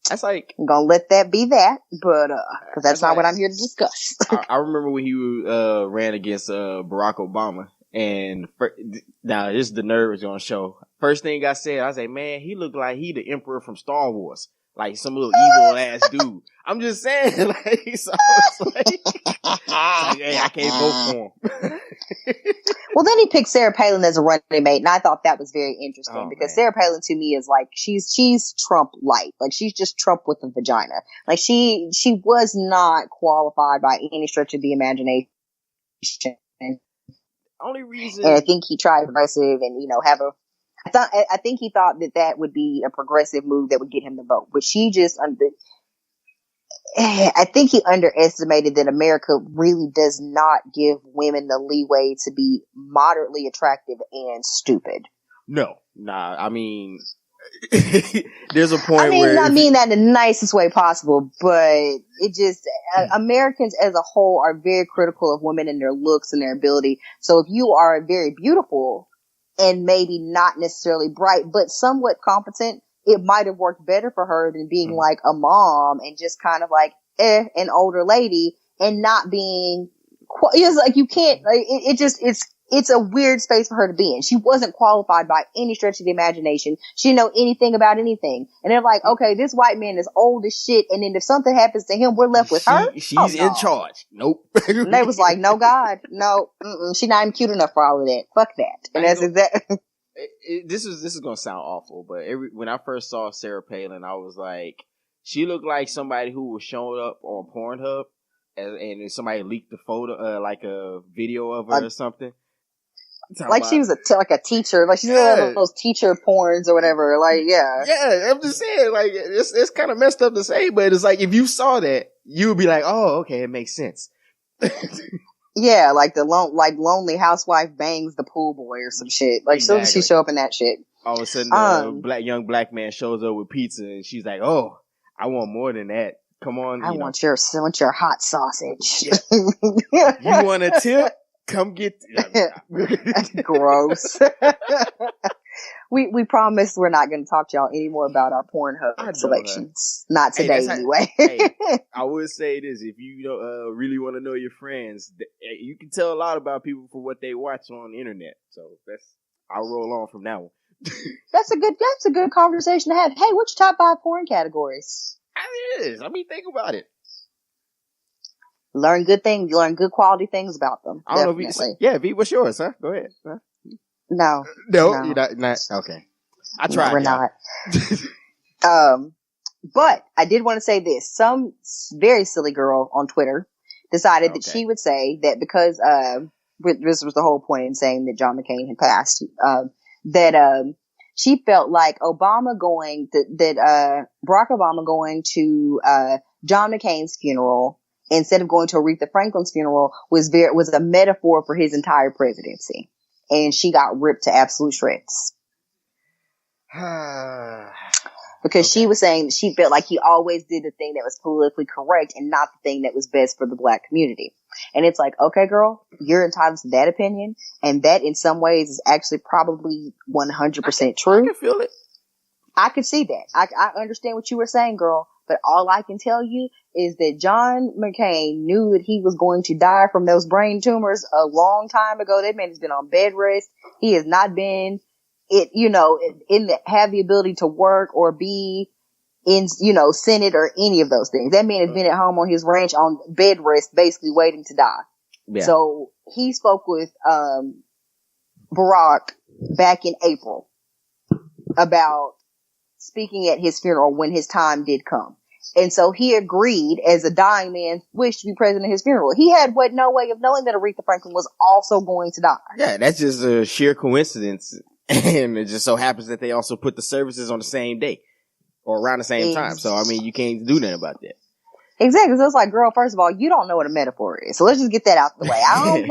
that's like, I'm going to let that be that. But, cause that's not what I'm here to discuss. I remember when he ran against Barack Obama. And now this is the nerves on show. First thing I said, man, he looked like he the Emperor from Star Wars, like some little evil ass dude. I'm just saying, so it's like, hey, I can't vote for him. Well, then he picked Sarah Palin as a running mate, and I thought that was very interesting because Sarah Palin to me is like she's Trump light, like she's just Trump with a vagina. Like she was not qualified by any stretch of the imagination. Only reason, and I think he tried progressive and I think he thought that would be a progressive move that would get him the vote, but she just I think he underestimated that America really does not give women the leeway to be moderately attractive and stupid. No, I mean, there's a point where I mean that in the nicest way possible, but it just Americans as a whole are very critical of women and their looks and their ability. So if you are very beautiful and maybe not necessarily bright, but somewhat competent, it might have worked better for her than being like a mom and just kind of like an older lady and not being. It's like you can't. It's it's a weird space for her to be in. She wasn't qualified by any stretch of the imagination. She didn't know anything about anything. And they're like, okay, this white man is old as shit. And then if something happens to him, we're left with her. She's in charge. Nope. And they was like, no, God, no, she's not even cute enough for all of that. Fuck that. And that's exactly. This is gonna sound awful, but when I first saw Sarah Palin, I was like, she looked like somebody who was showing up on Pornhub, and somebody leaked the photo, like a video of her or something. Like she was like a teacher, like she's one of those teacher porns or whatever. Like, yeah. I'm just saying, like it's kind of messed up to say, but it's like if you saw that, you would be like, oh, okay, it makes sense. Yeah, like lonely housewife bangs the pool boy or some shit. Like, exactly. So she show up in that shit. All of a sudden, a young black man shows up with pizza, and she's like, "Oh, I want more than that. Come on, I want your hot sausage. Yeah. You want a tip? Come get." Gross. We promise we're not going to talk to y'all anymore about our Pornhub selections. Not today, anyway. I would say this: if you don't really want to know your friends, you can tell a lot about people for what they watch on the internet. So I'll roll on from that one. That's a good conversation to have. Hey, what's your top 5 porn categories? It is. I mean, think about it. Learn good things. You learn good quality things about them. I don't know V, what's yours, huh? Go ahead. Huh? No. You're not. Okay. I tried. No, we're not. But I did want to say this. Some very silly girl on Twitter decided that she would say that because, this was the whole point in saying that John McCain had passed, that, she felt like Barack Obama going to, John McCain's funeral instead of going to Aretha Franklin's funeral was a metaphor for his entire presidency. And she got ripped to absolute shreds. Because she was saying that she felt like he always did the thing that was politically correct and not the thing that was best for the black community. And it's like, okay, girl, you're entitled to that opinion. And that in some ways is actually probably 100% true. I can feel it. I could see that. I understand what you were saying, girl. But all I can tell you is that John McCain knew that he was going to die from those brain tumors a long time ago. That man has been on bed rest. He has not been have the ability to work or be in, Senate or any of those things. That man has been at home on his ranch on bed rest, basically waiting to die. Yeah. So he spoke with, Barack back in April about speaking at his funeral when his time did come. And so he agreed, as a dying man wished to be present at his funeral. He had no way of knowing that Aretha Franklin was also going to die. Yeah, that's just a sheer coincidence. And it just so happens that they also put the services on the same day or around the same time. So, I mean, you can't do nothing about that. Exactly. So it's like, girl, first of all, you don't know what a metaphor is. So let's just get that out the way. I don't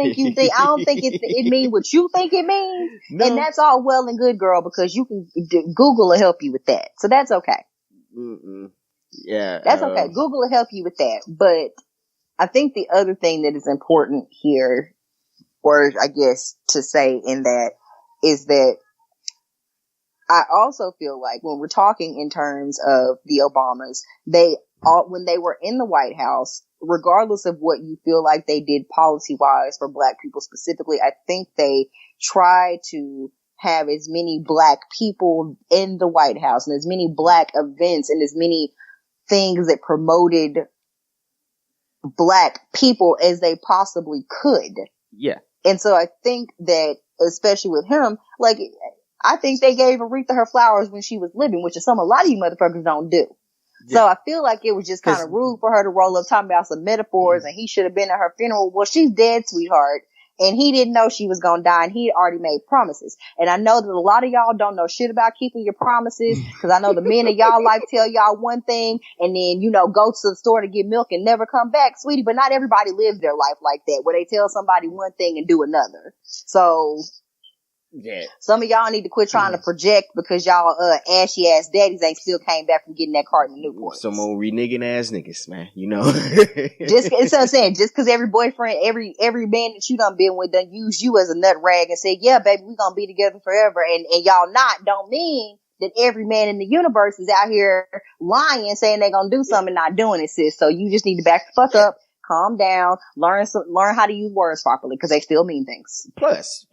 think it means what you think it means. No. And that's all well and good, girl, because you can, Google will help you with that. So that's okay. Yeah. That's okay. Google will help you with that. But I think the other thing that is important here, or I guess to say in that, is that I also feel like when we're talking in terms of the Obamas, when they were in the White House, regardless of what you feel like they did policy-wise for black people specifically, I think they tried to have as many black people in the White House and as many black events and as many things that promoted black people as they possibly could. Yeah. And so I think that, especially with him, like, I think they gave Aretha her flowers when she was living, which is something a lot of you motherfuckers don't do. Yeah. So I feel like it was just kind of rude for her to roll up talking about some metaphors and he should have been at her funeral. Well, she's dead, sweetheart. And he didn't know she was going to die and he had already made promises. And I know that a lot of y'all don't know shit about keeping your promises because I know the men of y'all like tell y'all one thing and then, go to the store to get milk and never come back, sweetie. But not everybody lives their life like that where they tell somebody one thing and do another. So yeah, some of y'all need to quit trying to project because y'all ashy ass daddies ain't still came back from getting that carton of Newport. Some old reneging ass niggas, man. Just it's what I'm saying. Just because every boyfriend, every man that you done been with done use you as a nut rag and said, yeah, baby, we gonna be together forever, and y'all not, don't mean that every man in the universe is out here lying, saying they gonna do something and not doing it, sis. So you just need to back the fuck up. calm down, learn how to use words properly because they still mean things. Plus,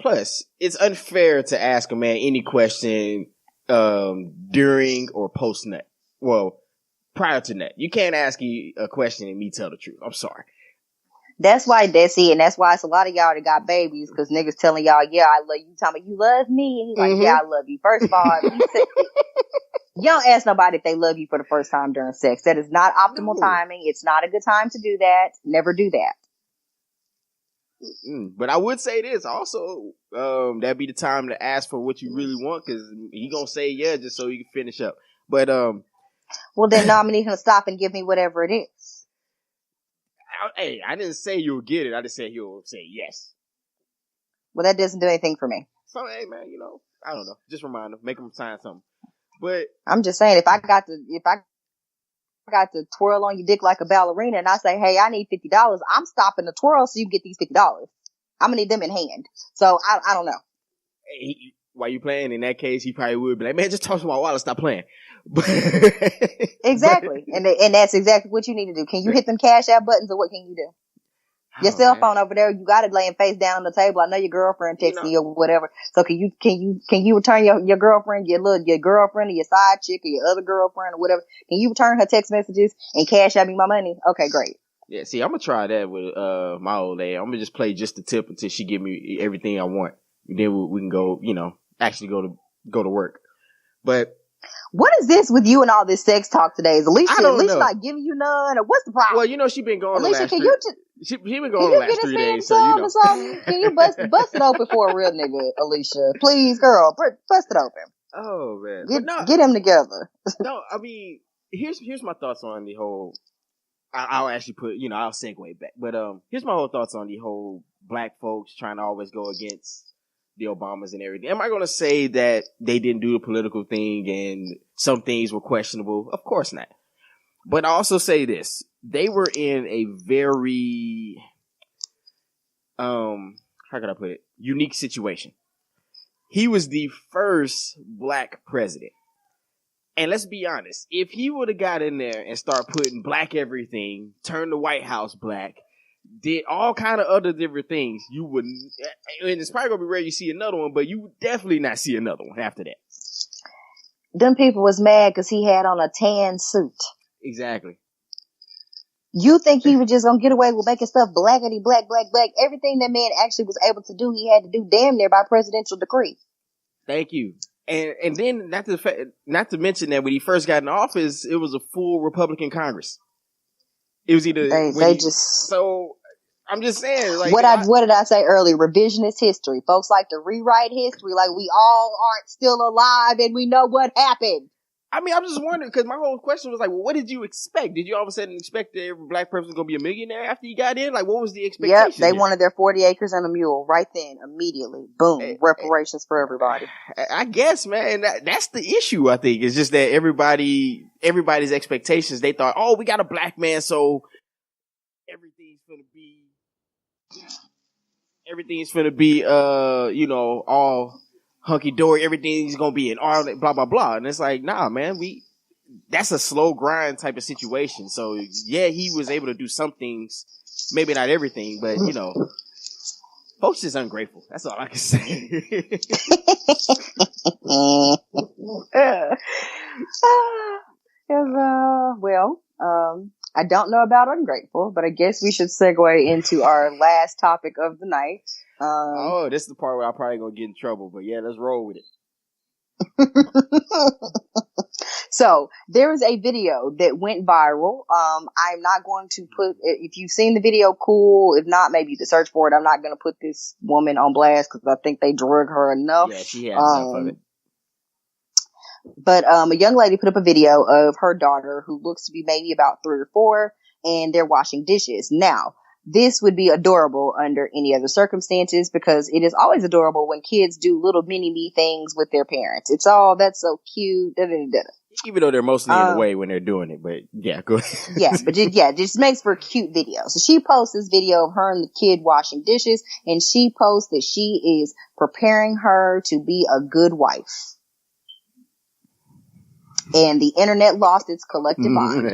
it's unfair to ask a man any question during or post nut. Well, prior to nut, you can't ask you a question and me tell the truth. I'm sorry. That's why and that's why it's a lot of y'all that got babies because niggas telling y'all, yeah, I love you. Talking about you love me, and he's like, yeah, I love you. First of all, you don't ask nobody if they love you for the first time during sex. That is not optimal timing. It's not a good time to do that. Never do that. But I would say this also, that'd be the time to ask for what you really want because he gonna say yeah just so you can finish up. But well, then nominate him to stop and give me whatever it is. Hey, I didn't say you'll get it. I just said he'll say yes. Well, that doesn't do anything for me. So, hey, man, I don't know. Just remind him, make him sign something. But I'm just saying, if I got to twirl on your dick like a ballerina, and I say, hey, I need $50, I'm stopping the twirl so you can get these $50. I'm gonna need them in hand. So I don't know. Hey, while you playing, in that case, he probably would be like, man, just toss my wallet, stop playing. Exactly. And that's exactly what you need to do. Can you hit them cash out buttons or what can you do? Your cell phone over there, you got it laying face down on the table. I know your girlfriend texting you or whatever. So can you return your girlfriend, your girlfriend or your side chick or your other girlfriend or whatever? Can you return her text messages and cash out me my money? Okay, great. Yeah, see, I'm gonna try that with my old lady. I'm gonna just play just the tip until she give me everything I want. And then we can go, actually go to work. But what is this with you and all this sex talk today? Is Alicia know. not giving you none, or what's the problem? Well, she been going Alicia, the last she been going the last 3 days, so or something? Can you bust it open for a real nigga, Alicia? Please, girl, bust it open. Oh man, get them together. No, I mean, here's my thoughts on the whole. I'll actually put, I'll segue back, but here's my whole thoughts on the whole black folks trying to always go against the Obamas and everything. Am I going to say that they didn't do the political thing and some things were questionable? Of course not. But I also say this. They were in a very, how can I put it? Unique situation. He was the first black president. And let's be honest, if he would have got in there and started putting black everything, turned the White House black, did all kind of other different things, you wouldn't, and it's probably going to be rare you see another one, but you would definitely not see another one after that. Them people was mad because he had on a tan suit. Exactly. You think he was just going to get away with making stuff blackety black, black, black? Everything that man actually was able to do, he had to do damn near by presidential decree. Thank you. And then not to mention that when he first got in office, it was a full Republican Congress. It was either so I'm just saying, like, what did I say earlier? Revisionist history. Folks like to rewrite history like we all aren't still alive and we know what happened. I mean, I'm just wondering because my whole question was like, well, what did you expect? Did you all of a sudden expect that every black person was going to be a millionaire after you got in? Like, what was the expectation? Yep, they wanted their 40 acres and a mule right then, immediately. Boom, reparations for everybody. I guess, man, that's the issue. I think it's just that everybody's expectations. They thought, oh, we got a black man, so everything's gonna be, all hunky dory. Everything's gonna be in all blah blah blah. And it's like, nah, man, that's a slow grind type of situation. So yeah, he was able to do some things, maybe not everything, but folks just ungrateful. That's all I can say. I don't know about ungrateful, but I guess we should segue into our last topic of the night. This is the part where I'm probably gonna get in trouble, but yeah, let's roll with it. So there is a video that went viral. I'm not going to put, if you've seen the video, cool. If not, maybe you can search for it. I'm not going to put this woman on blast because I think they drug her enough. Yeah, she had enough of it. But a young lady put up a video of her daughter who looks to be maybe about 3 or 4, and they're washing dishes. Now, this would be adorable under any other circumstances because it is always adorable when kids do little mini-me things with their parents. It's all, that's so cute. Even though they're mostly in the way when they're doing it, but yeah, go ahead. Yeah, but it just makes for a cute video. So she posts this video of her and the kid washing dishes, and she posts that she is preparing her to be a good wife. And the internet lost its collective mind.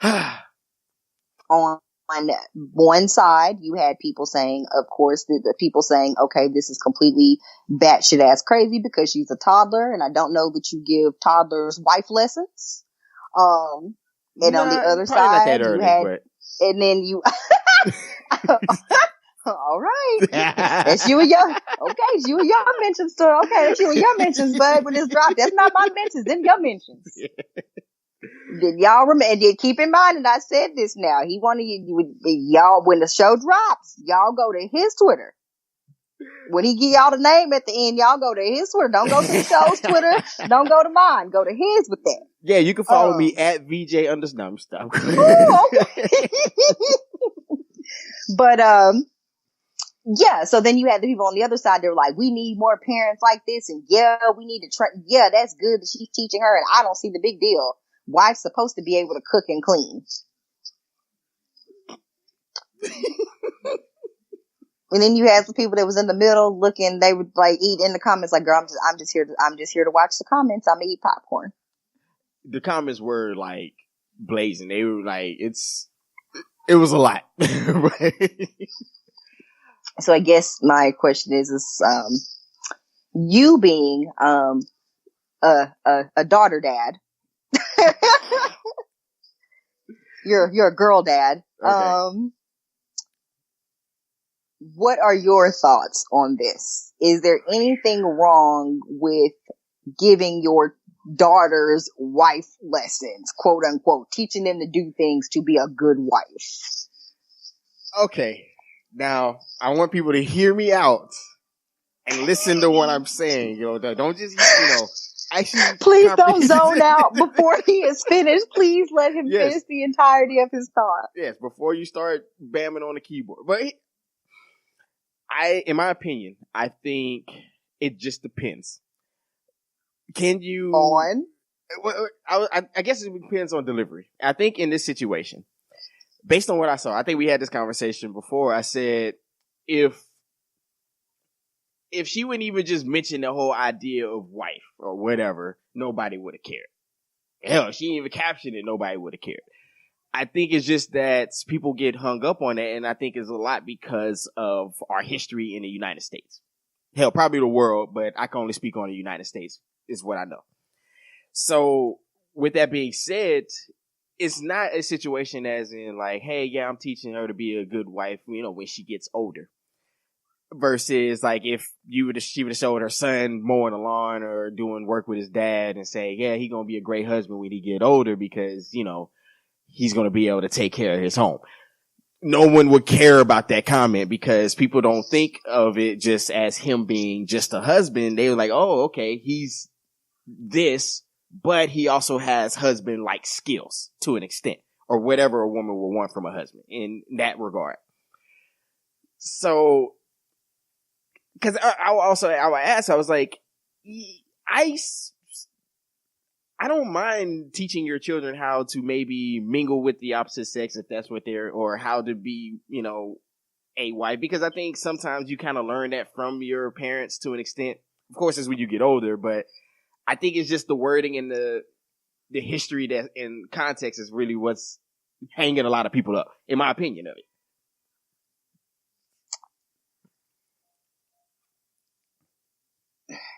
On one side, you had people saying, of course, the people saying, okay, this is completely batshit ass crazy because she's a toddler, and I don't know that you give toddlers wife lessons. And on the other side, you had, and then you, all right, that's you and your, okay, it's you and your mentions, sir. Okay, that's you and your mentions, bud. When this dropped, that's not my mentions, them your mentions. Did y'all remember? Keep in mind, and I said this now. He wanted y'all when the show drops, y'all go to his Twitter. When he give y'all the name at the end, y'all go to his Twitter. Don't go to the show's Twitter. Don't go to mine. Go to his with that. Yeah, you can follow me at VJ _ stuff. Okay. But yeah. So then you had the people on the other side. They were like, "We need more parents like this," and yeah, we need to train. Yeah, that's good that she's teaching her, and I don't see the big deal. Wife's supposed to be able to cook and clean. And then you had some people that was in the middle looking, they would like eat in the comments like, girl, I'm just here to watch the comments. I'm gonna eat popcorn. The comments were like blazing. They were like, it was a lot. So I guess my question is you being a daughter dad, you're a girl dad. Okay. What are your thoughts on this? Is there anything wrong with giving your daughters wife lessons, quote unquote, teaching them to do things to be a good wife? Okay. Now, I want people to hear me out and listen to what I'm saying. Don't just, actually. Please don't zone out before he is finished. Please let him finish the entirety of his thought. Yes, before you start bamming on the keyboard. But in my opinion, I think it just depends. Can you? I guess it depends on delivery. I think in this situation, based on what I saw, I think we had this conversation before. I said if she wouldn't even just mention the whole idea of wife or whatever, nobody would have cared. Hell, if she didn't even caption it, nobody would have cared. I think it's just that people get hung up on that, and I think it's a lot because of our history in the United States. Hell, probably the world, but I can only speak on the United States, is what I know. So, with that being said, it's not a situation as in like, hey, yeah, I'm teaching her to be a good wife, when she gets older. Versus like if she would have showed her son mowing the lawn or doing work with his dad and say, yeah, he's going to be a great husband when he get older because, he's going to be able to take care of his home. No one would care about that comment because people don't think of it just as him being just a husband. They were like, oh, okay, he's this, but he also has husband-like skills to an extent, or whatever a woman would want from a husband in that regard. So, because I would ask, I was like, I don't mind teaching your children how to maybe mingle with the opposite sex if that's what or how to be, a wife, because I think sometimes you kind of learn that from your parents to an extent. Of course, it's when you get older, but I think it's just the wording and the history that in context is really what's hanging a lot of people up, in my opinion of it.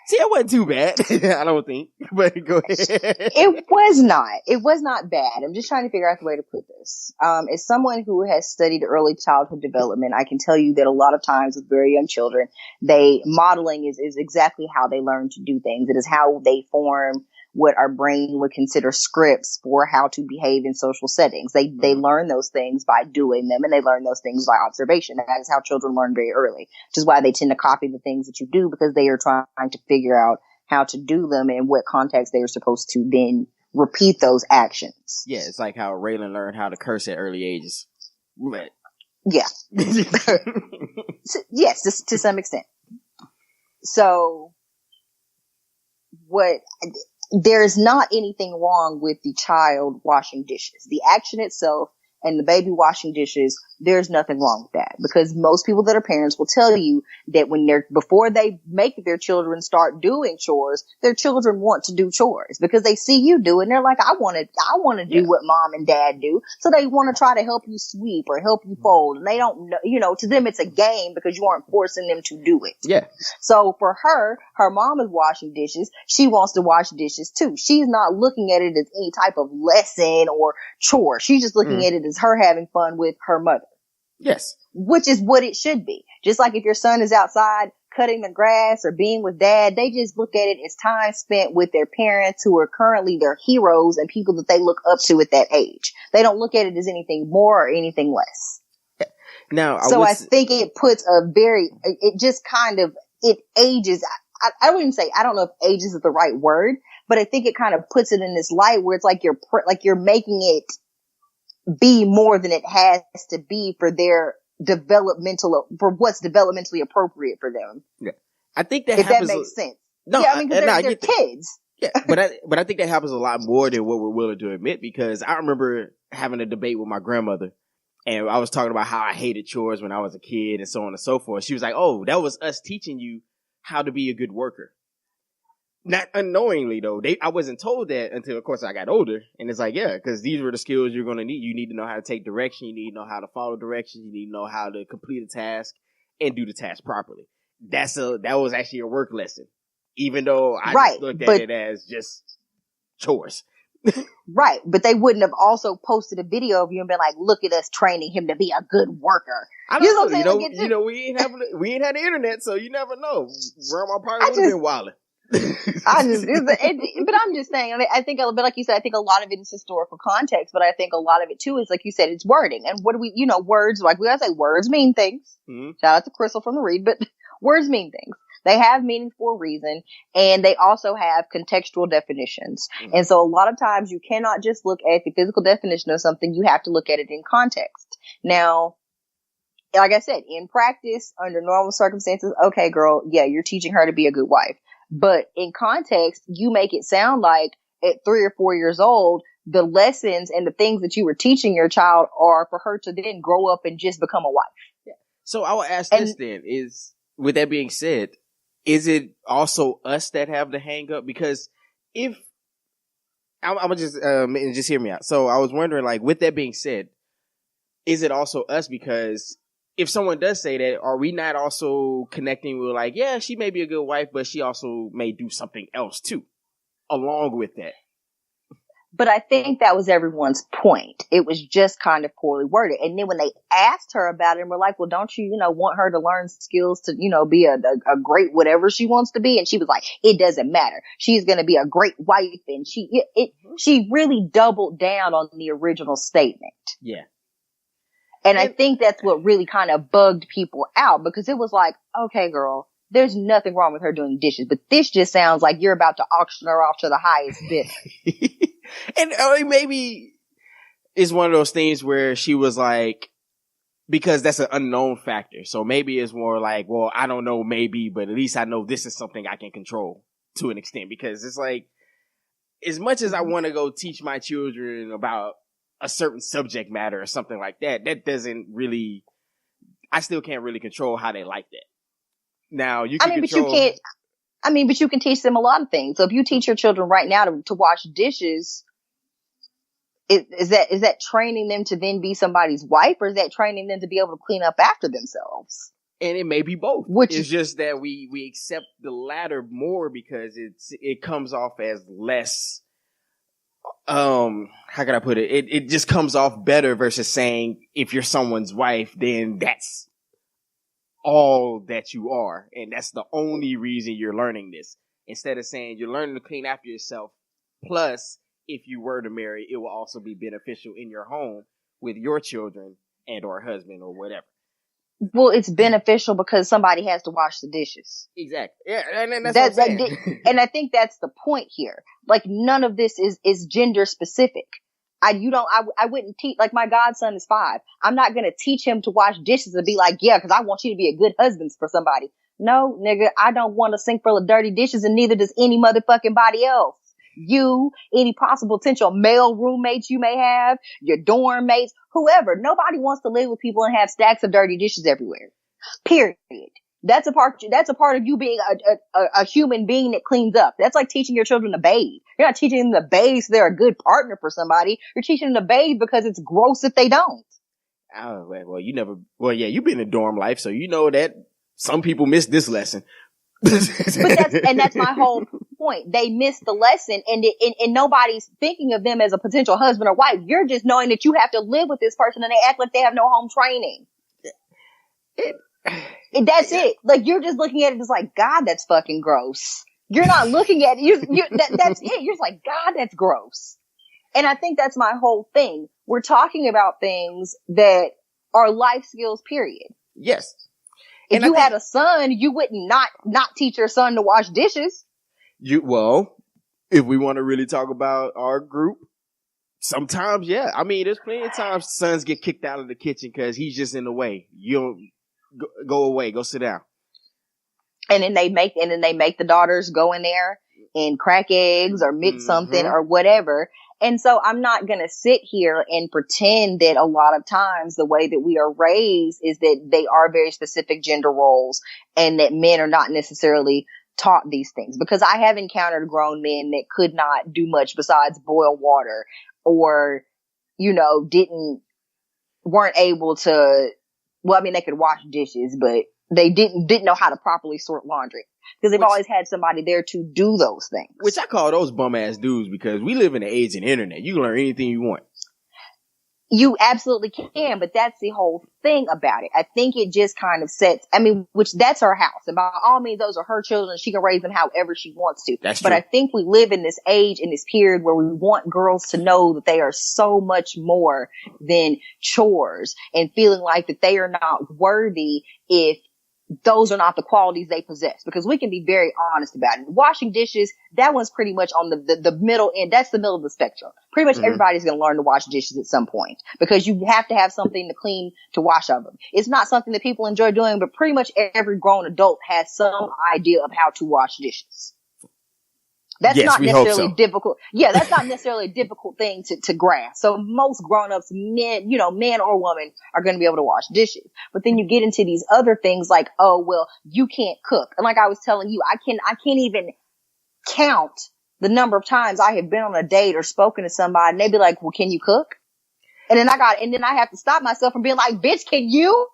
See, it wasn't too bad, I don't think, but go ahead. It was not bad. I'm just trying to figure out the way to put this. As someone who has studied early childhood development, I can tell you that a lot of times with very young children, modeling is exactly how they learn to do things. It is how they form what our brain would consider scripts for how to behave in social settings. They learn those things by doing them, and they learn those things by observation. And that is how children learn very early, which is why they tend to copy the things that you do, because they are trying to figure out how to do them and what context they are supposed to then repeat those actions. Yeah, it's like how Raylan learned how to curse at early ages. But... yeah. Yes, to some extent. So, there's not anything wrong with the child washing dishes. The action itself and the baby washing dishes there's nothing wrong with that, because most people that are parents will tell you that before they make their children start doing chores, their children want to do chores because they see you do it and they're like, I want to do what mom and dad do. So they want to try to help you sweep or help you fold. And they don't know, to them it's a game because you aren't forcing them to do it. Yeah. So for her mom is washing dishes. She wants to wash dishes too. She's not looking at it as any type of lesson or chore. She's just looking at it as her having fun with her mother. Yes. Which is what it should be. Just like if your son is outside cutting the grass or being with dad, they just look at it as time spent with their parents who are currently their heroes and people that they look up to at that age. They don't look at it as anything more or anything less. Now, I think it puts it just kind of, it ages. I wouldn't even say, I don't know if ages is the right word, but I think it kind of puts it in this light where it's like you're making it be more than it has to be for their for what's developmentally appropriate for them. Yeah. I think that if happens. That makes sense. No, yeah, I mean, because they're kids. Yeah, but I think that happens a lot more than what we're willing to admit, because I remember having a debate with my grandmother, and I was talking about how I hated chores when I was a kid and so on and so forth. She was like, "Oh, that was us teaching you how to be a good worker." Not unknowingly, though. I wasn't told that until, of course, I got older. And it's like, yeah, because these were the skills you're going to need. You need to know how to take direction. You need to know how to follow directions. You need to know how to complete a task and do the task properly. That was actually a work lesson, even though I just looked at it as just chores. Right. But they wouldn't have also posted a video of you and been like, look at us training him to be a good worker. I don't know. We ain't had the internet, so you never know. Grandma probably would have been wilding. But I'm just saying, I think, but like you said, I think a lot of it is historical context, but I think a lot of it too is, like you said, it's wording. And what do we, words, like we gotta say, words mean things. Mm-hmm. Shout out to Crystal from the Read, but words mean things. They have meaning for a reason, and they also have contextual definitions. Mm-hmm. And so a lot of times you cannot just look at the physical definition of something, you have to look at it in context. Now, like I said, in practice, under normal circumstances, okay, girl, yeah, you're teaching her to be a good wife. But in context, you make it sound like at 3 or 4 years old, the lessons and the things that you were teaching your child are for her to then grow up and just become a wife. Yeah. So I will ask this then, with that being said, is it also us that have the hang up? Because if, I'm gonna just hear me out. So I was wondering, like, with that being said, is it also us? Because if someone does say that, are we not also connecting with, like, yeah, she may be a good wife, but she also may do something else too, along with that? But I think that was everyone's point. It was just kind of poorly worded. And then when they asked her about it and were like, well, don't you, want her to learn skills to, be a great whatever she wants to be? And she was like, it doesn't matter. She's going to be a great wife. And she really doubled down on the original statement. Yeah. And I think that's what really kind of bugged people out, because it was like, okay, girl, there's nothing wrong with her doing dishes, but this just sounds like you're about to auction her off to the highest bidder. And maybe it's one of those things where she was like, because that's an unknown factor. So maybe it's more like, well, I don't know, maybe, but at least I know this is something I can control to an extent. Because it's like, as much as I want to go teach my children about a certain subject matter or something like that, that doesn't really, I still can't really control how they like that. Now, you can control. But you can teach them a lot of things. So if you teach your children right now to wash dishes, is that training them to then be somebody's wife, or is that training them to be able to clean up after themselves? And it may be both. It's just that we accept the latter more because it comes off as less, how can I put it? It just comes off better versus saying, if you're someone's wife, then that's all that you are, and that's the only reason you're learning this, instead of saying you're learning to clean after yourself, plus if you were to marry, it will also be beneficial in your home with your children and or husband or whatever. Well, it's beneficial because somebody has to wash the dishes. Exactly. Yeah, and that's what I'm saying. And I think that's the point here. Like, none of this is gender specific. I wouldn't teach, like, my godson is 5. I'm not going to teach him to wash dishes and be like, yeah, because I want you to be a good husband for somebody. No, nigga, I don't want a sink full of dirty dishes, and neither does any motherfucking body else. you, any possible potential male roommates you may have, your dorm mates, whoever. Nobody wants to live with people and have stacks of dirty dishes everywhere. Period. That's a part of you being a human being that cleans up. That's like teaching your children to bathe. You're not teaching them to bathe so they're a good partner for somebody. You're teaching them to bathe because it's gross if they don't. Oh, well, you've been in dorm life, so you know that some people miss this lesson. But that's my whole point. They miss the lesson, and nobody's thinking of them as a potential husband or wife. You're just knowing that you have to live with this person, and they act like they have no home training. That's it. Like, you're just looking at it as like, God, that's fucking gross. You're not looking at it. That's it. You're just like, God, that's gross. And I think that's my whole thing. We're talking about things that are life skills, period. Yes. If you had a son, you wouldn't not teach your son to wash dishes. Well, if we want to really talk about our group, sometimes, yeah. I mean, there's plenty of times sons get kicked out of the kitchen because he's just in the way. You'll go away, go sit down. And then they make the daughters go in there and crack eggs or mix something or whatever. And so I'm not going to sit here and pretend that a lot of times the way that we are raised is that they are very specific gender roles and that men are not necessarily taught these things, because I have encountered grown men that could not do much besides boil water, or, weren't able to, well, I mean, they could wash dishes, but they didn't know how to properly sort laundry. Because they've always had somebody there to do those things. Which I call those bum ass dudes, because we live in the age of the internet. You can learn anything you want. You absolutely can, but that's the whole thing about it. I think it just kind of sets, which that's her house. And by all means, those are her children. She can raise them however she wants to. That's true. But I think we live in this age, in this period where we want girls to know that they are so much more than chores, and feeling like that they are not worthy if those are not the qualities they possess. Because we can be very honest about it. Washing dishes, that one's pretty much on the middle end. That's the middle of the spectrum. Pretty much everybody's going to learn to wash dishes at some point, because you have to have something to clean to wash of them. It's not something that people enjoy doing, but pretty much every grown adult has some idea of how to wash dishes. That's not necessarily difficult. Yeah, that's not necessarily a difficult thing to grasp. So most grown-ups, men, man or woman, are going to be able to wash dishes. But then you get into these other things like, oh, well, you can't cook. And like I was telling you, I can't even count the number of times I have been on a date or spoken to somebody and they'd be like, well, can you cook? And then I have to stop myself from being like, bitch, can you?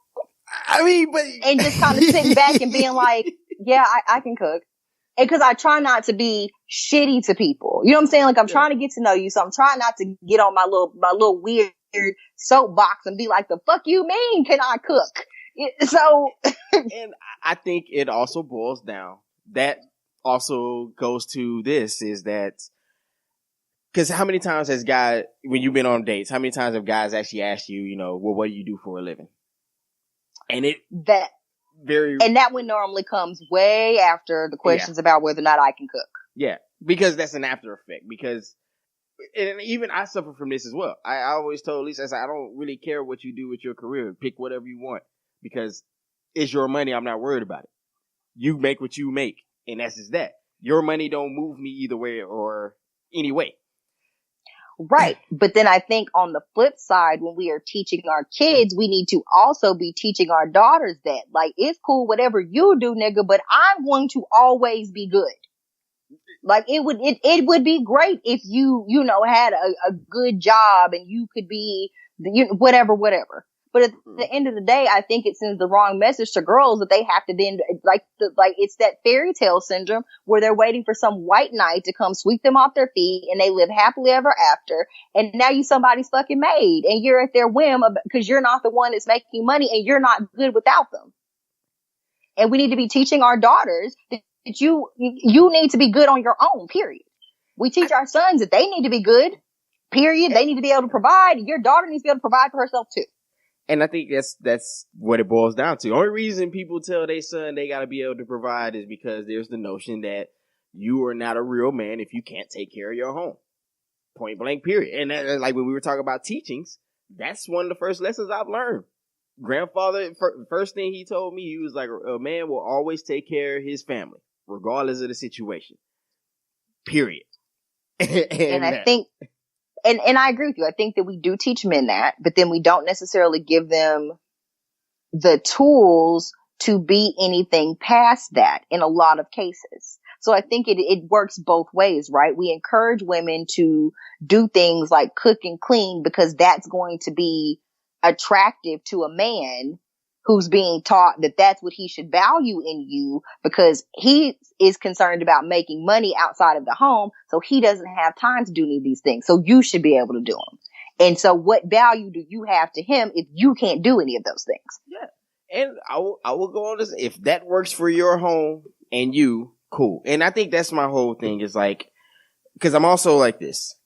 And just kind of sitting back and being like, yeah, I can cook. And cause I try not to be shitty to people. You know what I'm saying? Like, I'm trying to get to know you. So I'm trying not to get on my little weird soapbox and be like, the fuck you mean, can I cook? So. And I think it also boils down. That also goes to this, is that, cause how many times has guys, when you've been on dates, how many times have guys actually asked you, well, what do you do for a living? And that one normally comes way after the questions about whether or not I can cook. Yeah, because that's an after effect. Because, and even I suffer from this as well. I always told Lisa, I said, I don't really care what you do with your career. Pick whatever you want, because it's your money. I'm not worried about it. You make what you make, and that's just that. Your money don't move me either way or any way. Right. But then I think on the flip side, when we are teaching our kids, we need to also be teaching our daughters that, like, it's cool, whatever you do, nigga, but I'm going to always be good. Like, it would be great if you had a good job and you could be, whatever. But at the end of the day, I think it sends the wrong message to girls that they have to then, it's that fairy tale syndrome where they're waiting for some white knight to come sweep them off their feet and they live happily ever after. And now you somebody's fucking maid and you're at their whim because you're not the one that's making money and you're not good without them. And we need to be teaching our daughters that you need to be good on your own, period. We teach our sons that they need to be good, period. They need to be able to provide. Your daughter needs to be able to provide for herself too. And I think that's what it boils down to. The only reason people tell their son they got to be able to provide is because there's the notion that you are not a real man if you can't take care of your home. Point blank, period. And that, like when we were talking about teachings, that's one of the first lessons I've learned. Grandfather, first thing he told me, he was like, a man will always take care of his family, regardless of the situation. Period. And and I think, and I agree with you. I think that we do teach men that, but then we don't necessarily give them the tools to be anything past that in a lot of cases. So I think it works both ways, right? We encourage women to do things like cook and clean because that's going to be attractive to a man who's being taught that that's what he should value in you because he is concerned about making money outside of the home. So he doesn't have time to do any of these things. So you should be able to do them. And so what value do you have to him if you can't do any of those things? Yeah. And I will go on this. If that works for your home and you, cool. And I think that's my whole thing is like, because I'm also like this.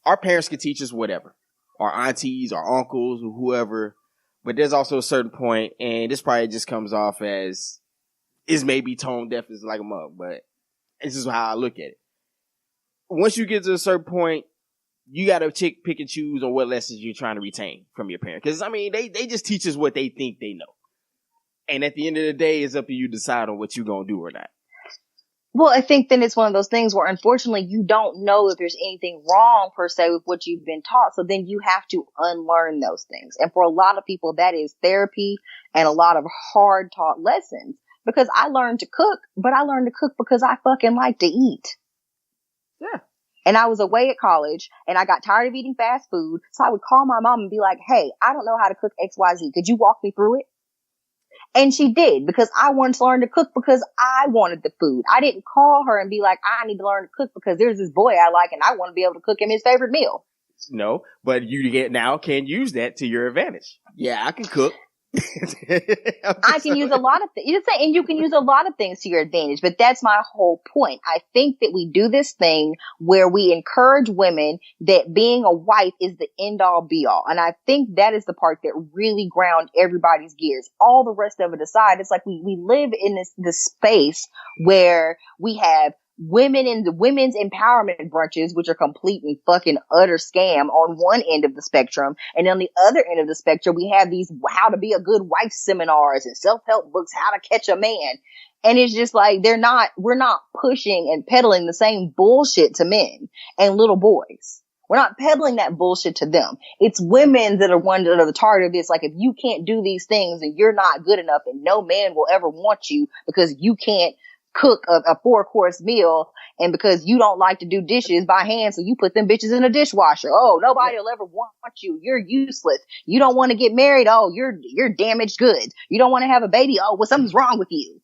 Our parents can teach us whatever. Our aunties, our uncles, or whoever. But there's also a certain point, and this probably just comes off as, is maybe tone deaf as like a mug, but this is how I look at it. Once you get to a certain point, you got to pick and choose on what lessons you're trying to retain from your parents. Because, I mean, they just teach us what they think they know. And at the end of the day, it's up to you to decide on what you're going to do or not. Well, I think then it's one of those things where unfortunately you don't know if there's anything wrong per se with what you've been taught. So then you have to unlearn those things. And for a lot of people, that is therapy and a lot of hard taught lessons. Because I learned to cook, but I learned to cook because I fucking like to eat. Yeah. And I was away at college and I got tired of eating fast food. So I would call my mom and be like, hey, I don't know how to cook XYZ. Could you walk me through it? And she did because I wanted to learn to cook because I wanted the food. I didn't call her and be like, I need to learn to cook because there's this boy I like and I want to be able to cook him his favorite meal. No, but you can use that to your advantage. Yeah, I can cook. I can use a lot of things. And you can use a lot of things to your advantage, but that's my whole point. I think that we do this thing where we encourage women that being a wife is the end all be all. And I think that is the part that really ground everybody's gears. All the rest of it aside, it's like we live in this space where we have women in the women's empowerment brunches, which are complete and fucking utter scam on one end of the spectrum. And on the other end of the spectrum, we have these how to be a good wife seminars and self-help books, how to catch a man. And it's just like, we're not pushing and peddling the same bullshit to men and little boys. We're not peddling that bullshit to them. It's women that are one that are the target of this. Like, if you can't do these things and you're not good enough and no man will ever want you because you can't cook a 4-course meal and because you don't like to do dishes by hand, so you put them bitches in a dishwasher. Oh, nobody will ever want you. You're useless. You don't want to get married. Oh, you're damaged goods. You don't want to have a baby. Oh, well, something's wrong with you.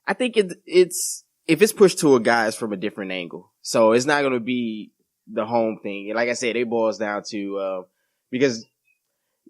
I think it's if it's pushed to a guy, it's from a different angle. So it's not going to be the home thing. And like I said, it boils down to because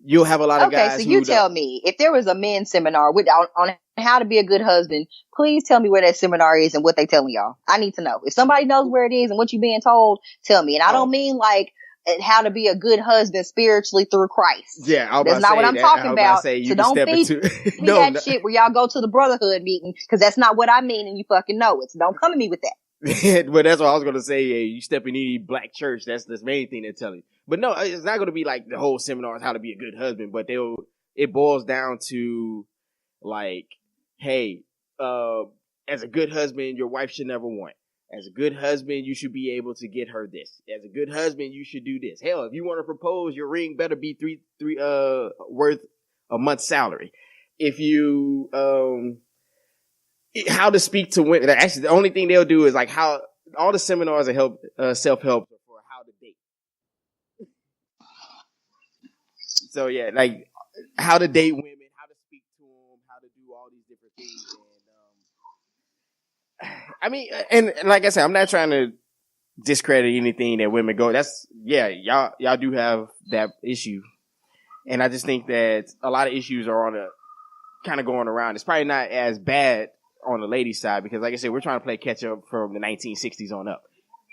you'll have a lot of guys. Okay, so you tell me, if there was a men's seminar on how to be a good husband, please tell me where that seminar is and what they telling y'all. I need to know. If somebody knows where it is and what you're being told, tell me. And I don't mean like how to be a good husband spiritually through Christ. Yeah, that's not what I'm talking about. So don't feed me that shit where y'all go to the brotherhood meeting, because that's not what I mean, and you fucking know it. So don't come to me with that. But that's what I was going to say. Yeah, you step in any black church, that's the main thing they're telling you. But no, it's not going to be like the whole seminar is how to be a good husband, but it boils down to like, hey, as a good husband, your wife should never want. As a good husband, you should be able to get her this. As a good husband, you should do this. Hell, if you want to propose, your ring better be three worth a month's salary. If you how to speak to women. Actually, the only thing they'll do is like how all the seminars are self-help for how to date. So yeah, like how to date women, how to speak to them, how to do all these different things. And I mean, and like I said, I'm not trying to discredit anything that women go. That's y'all do have that issue, and I just think that a lot of issues are on a kind of going around. It's probably not as bad on the ladies' side because, like I said, we're trying to play catch up from the 1960s on up.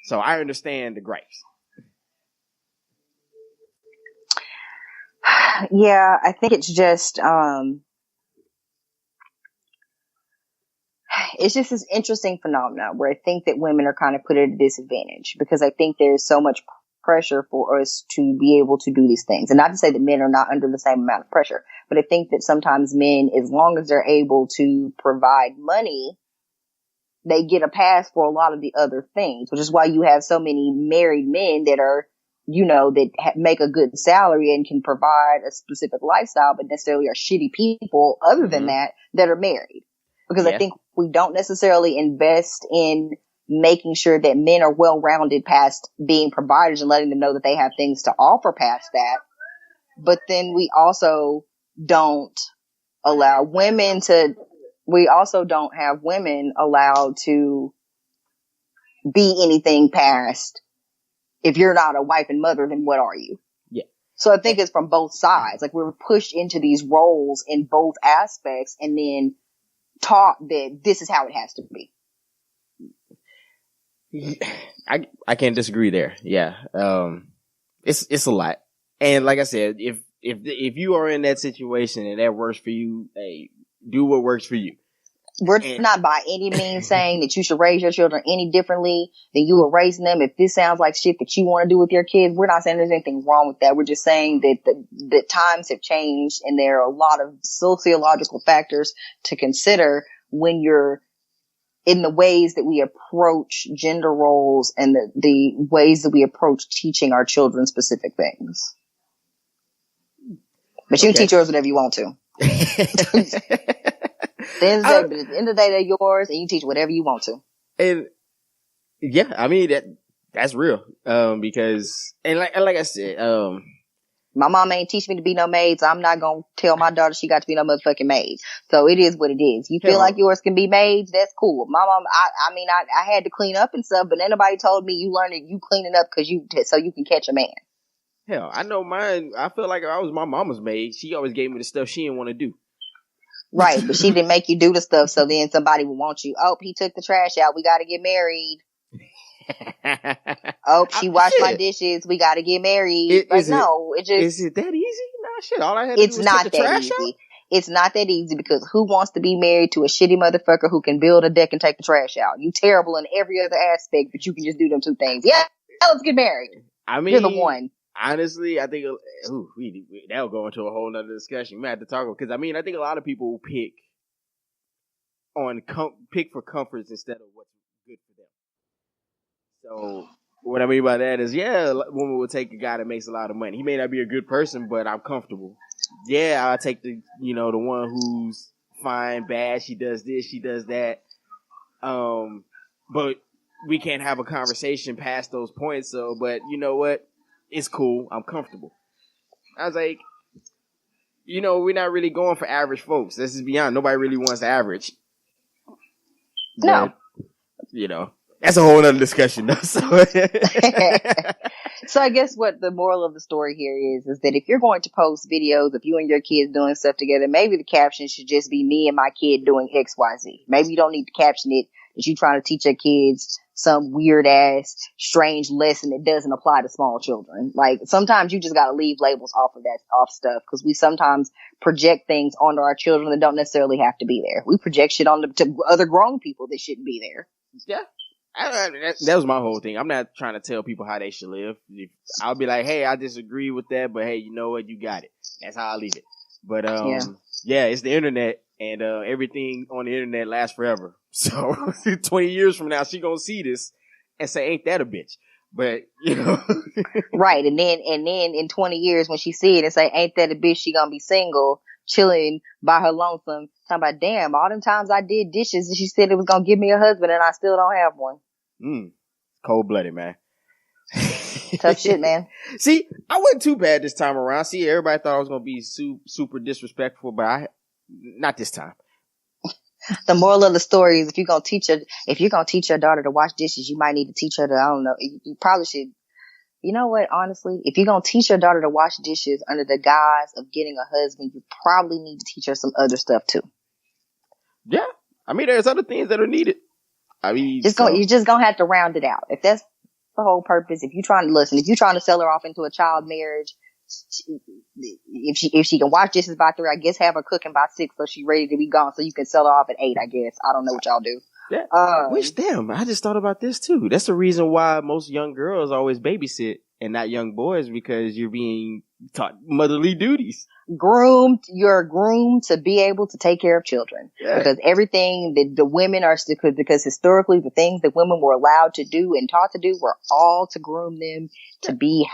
So I understand the gripes. Yeah, I think it's just it's just this interesting phenomenon where I think that women are kind of put at a disadvantage because I think there's so much pressure for us to be able to do these things. And not to say that men are not under the same amount of pressure, but I think that sometimes men, as long as they're able to provide money, they get a pass for a lot of the other things, which is why you have so many married men that are, that make a good salary and can provide a specific lifestyle, but necessarily are shitty people other than that are married. Because I think we don't necessarily invest in making sure that men are well-rounded past being providers and letting them know that they have things to offer past that. But then we also don't allow women to, we also don't have women allowed to be anything past, if you're not a wife and mother, then what are you? Yeah. So I think it's from both sides. Like, we're pushed into these roles in both aspects and then taught that this is how it has to be. I can't disagree there. Yeah. It's a lot. And like I said, if you are in that situation and that works for you, hey, do what works for you. We're not by any means saying that you should raise your children any differently than you were raising them. If this sounds like shit that you want to do with your kids, we're not saying there's anything wrong with that. We're just saying that the times have changed and there are a lot of sociological factors to consider when you're in the ways that we approach gender roles and the ways that we approach teaching our children specific things. But you can teach yours whatever you want to. At the end of the day, they're yours, and you teach whatever you want to. And yeah, I mean that's real. Because like I said, my mom ain't teach me to be no maid, so I'm not gonna tell my daughter she got to be no motherfucking maid. So it is what it is. You feel like yours can be maids, that's cool. My mom, I had to clean up and stuff, but anybody told me you learned it, you cleaning up so you can catch a man. Hell, I know mine. I feel like I was my mama's maid. She always gave me the stuff she didn't want to do. Right, but she didn't make you do the stuff, so then somebody would want you. Oh, he took the trash out. We got to get married. Oh, she washed my dishes. We got to get married. Is it that easy? Nah, shit. All I had to do was take the trash out. It's not that easy because who wants to be married to a shitty motherfucker who can build a deck and take the trash out? You terrible in every other aspect, but you can just do them two things. Yeah, let's get married. I mean, you're the one. Honestly, I think that'll go into a whole nother discussion. We might have to talk about, because I think a lot of people pick for comforts instead of what's good for them. So what I mean by that is, a woman will take a guy that makes a lot of money. He may not be a good person, but I'm comfortable. Yeah, I'll take the one who's fine, bad. She does this, she does that. But we can't have a conversation past those points. So, but you know what? It's cool. I'm comfortable. I was like, we're not really going for average folks. This is beyond. Nobody really wants average. No. But, that's a whole other discussion, though. So. So I guess what the moral of the story here is that if you're going to post videos of you and your kids doing stuff together, maybe the caption should just be me and my kid doing XYZ. Maybe you don't need to caption it that you're trying to teach your kids some weird ass strange lesson that doesn't apply to small children. Like, sometimes you just got to leave labels off stuff, because we sometimes project things onto our children that don't necessarily have to be there. We project shit to other grown people that shouldn't be there. Yeah. That was my whole thing. I'm not trying to tell people how they should live. I'll be like, hey, I disagree with that, but hey, you know what? You got it. That's how I leave it. But it's the internet, and everything on the internet lasts forever. So 20 years from now, she gonna see this and say, "Ain't that a bitch?" But right. And then in 20 years, when she see it and say, "Ain't that a bitch?" She gonna be single, chilling by her lonesome, talking about, "Damn, all them times I did dishes, and she said it was gonna give me a husband, and I still don't have one." Cold-blooded, man. Tough shit, man. See, I wasn't too bad this time around. See, everybody thought I was gonna be super disrespectful, but not this time. The moral of the story is, if you're gonna teach your daughter to wash dishes, you might need to teach her to, I don't know, you probably should. You know what? Honestly, if you're gonna teach your daughter to wash dishes under the guise of getting a husband, you probably need to teach her some other stuff too. Yeah, I mean, there's other things that are needed. I mean, you're just gonna have to round it out. If that's the whole purpose, if you're trying to sell her off into a child marriage, if she can wash dishes by 3, I guess have her cooking by 6, so she's ready to be gone, so you can sell her off at 8. I guess I don't know what y'all do. Yeah. I just thought about this too. That's the reason why most young girls always babysit and not young boys, because you're being taught motherly duties. you're groomed to be able to take care of children. Yeah. Because everything that the women are, because historically the things that women were allowed to do and taught to do were all to groom them to be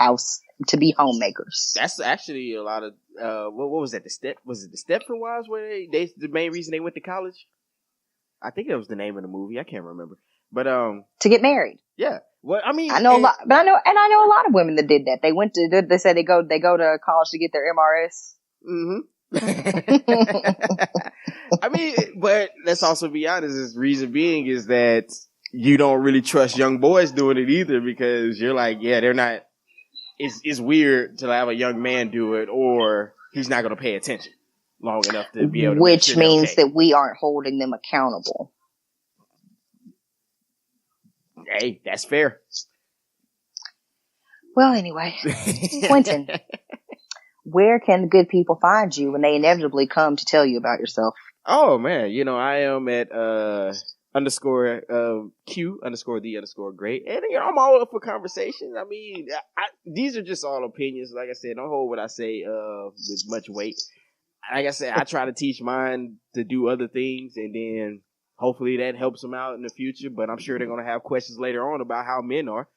homemakers. That's actually a lot of, what was that? Was it the Stepford Wives where they the main reason they went to college? I think that was the name of the movie. I can't remember. But, to get married. Yeah. Well, I mean, I know a lot, but I know a lot of women that did that. They said they go to college to get their MRS. I mean, but let's also be honest. The reason being is that you don't really trust young boys doing it either, because you're like, yeah, they're not. It's weird to have a young man do it, or he's not going to pay attention long enough to be able to. Which means that we aren't holding them accountable. Hey, that's fair. Well, anyway, Quentin, where can the good people find you when they inevitably come to tell you about yourself? Oh man, I am at _Q _the _great, and I'm all up for conversation. I mean, these are just all opinions. Like I said, don't hold what I say with much weight. Like I said, I try to teach mine to do other things, and then hopefully that helps them out in the future. But I'm sure they're going to have questions later on about how men are.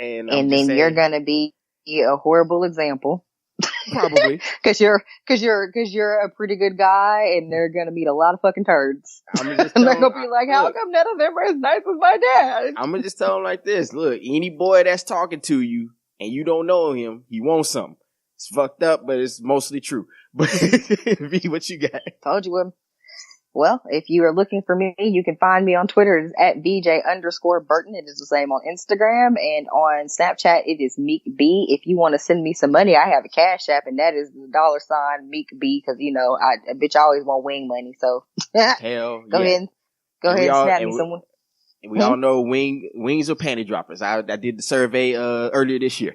And then you're going to be a horrible example. Probably. Cause you're a pretty good guy, and they're going to meet a lot of fucking turds. And they're going to be like, how come none of them are as nice as my dad? I'm going to just tell them like this. Look, any boy that's talking to you and you don't know him, he wants something. It's fucked up, but it's mostly true. But be what you got. Told you would. Well, if you are looking for me, you can find me on Twitter. It is at VJ_Burton. It is the same on Instagram, and on Snapchat, it is Meek B. If you want to send me some money, I have a Cash App, and that is the $ Meek B, because, I bitch always want wing money. So hell go ahead and snap me someone. And we all know wings are panty droppers. I did the survey earlier this year.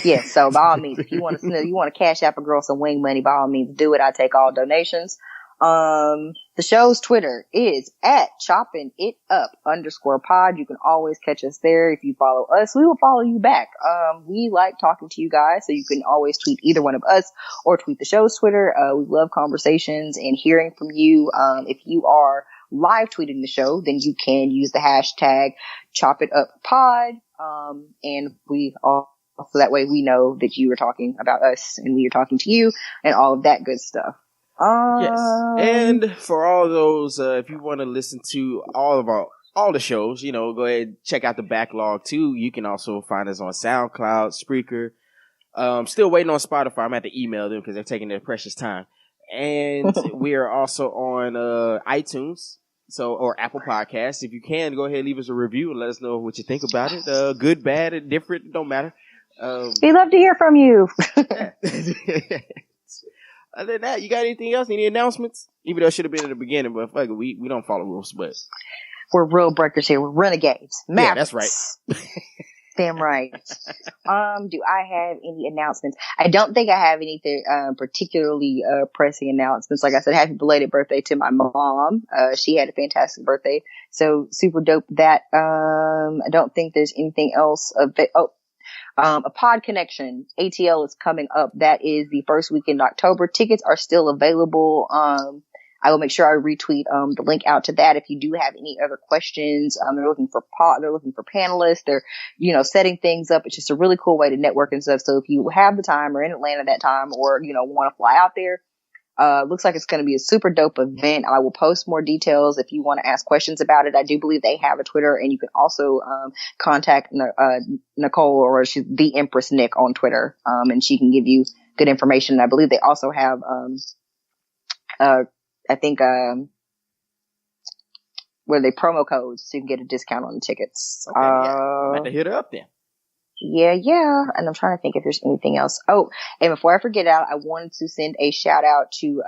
Yes, so by all means, if you want to Cash App a girl some wing money, by all means, do it. I take all donations. The show's Twitter is at @choppingitup_pod. You can always catch us there. If you follow us, we will follow you back. We like talking to you guys, so you can always tweet either one of us or tweet the show's Twitter. We love conversations and hearing from you. If you are live tweeting the show, then you can use the hashtag #ChopItUpPod. And we all, so that way we know that you are talking about us and we are talking to you and all of that good stuff. Yes, and for all those, if you want to listen to all the shows, go ahead and check out the backlog too. You can also find us on SoundCloud, Spreaker. Still waiting on Spotify. I'm at to email them because they're taking their precious time. And we are also on iTunes, or Apple Podcasts. If you can, go ahead and leave us a review and let us know what you think about it. Good, bad, and different, it don't matter. We love to hear from you. Other than that, you got anything else? Any announcements? Even though it should have been in the beginning, but fuck it, we don't follow rules. But we're rule breakers here. We're renegades. Yeah, that's right. Damn right. Do I have any announcements? I don't think I have anything particularly pressing announcements. Like I said, happy belated birthday to my mom. She had a fantastic birthday, so super dope. That I don't think there's anything else. A Pod Connection ATL is coming up. That is the first week in October. Tickets are still available. I will make sure I retweet the link out to that. If you do have any other questions, they're looking for panelists. They're setting things up. It's just a really cool way to network and stuff. So if you have the time or in Atlanta that time, or want to fly out there, looks like it's going to be a super dope event. I will post more details if you want to ask questions about it. I do believe they have a Twitter, and you can also contact Nicole, or she's the Empress Nick on Twitter, and she can give you good information. I believe they also have I think where they promo codes so you can get a discount on the tickets. Okay, yeah. About to hit her up then. Yeah. And I'm trying to think if there's anything else. Oh, and before I forget I wanted to send a shout out to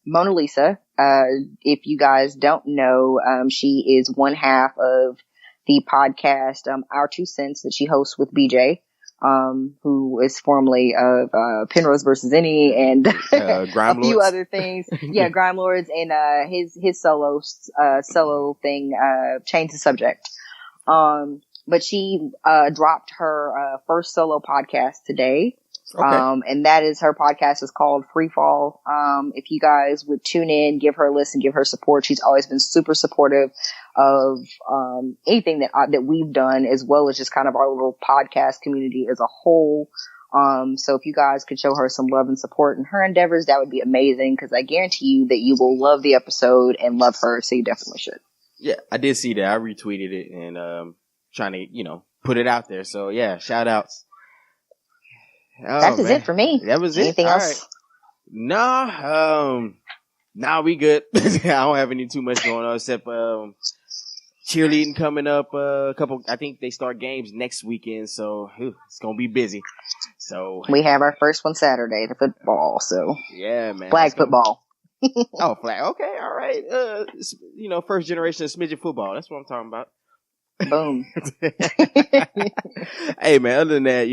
Mona Lisa. If you guys don't know, she is one half of the podcast Our Two Cents that she hosts with BJ, who is formerly of Penrose versus Any and a few other things. Yeah, Grime Lords, and his solo thing, Change the Subject. But she dropped her first solo podcast today. Okay. And that is her podcast is called Free Fall. If you guys would tune in, give her a listen, give her support. She's always been super supportive of, anything that we've done, as well as just kind of our little podcast community as a whole. So if you guys could show her some love and support in her endeavors, that would be amazing, because I guarantee you that you will love the episode and love her. So you definitely should. Yeah, I did see that. I retweeted it and, trying to, put it out there. So yeah, shout outs. Oh, that was it for me. That was it. Anything All else? Right. Nah, we good. I don't have any too much going on except, cheerleading coming up. I think they start games next weekend. So it's going to be busy. So we have our first one Saturday, the football. So yeah, man. Flag football. Flag. Okay. All right. First generation of smidget football. That's what I'm talking about. Boom. Hey, man, other than that,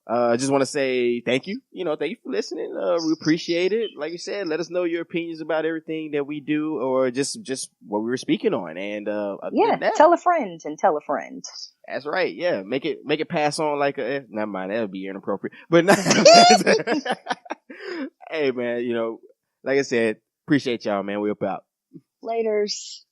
I just want to say thank you. Thank you for listening. We appreciate it. Like you said, let us know your opinions about everything that we do, or just what we were speaking on. And tell a friend and tell a friend. That's right. Yeah, make it pass on like a. Never mind, that would be inappropriate. But hey, man, like I said, appreciate y'all, man. We're about. Laters.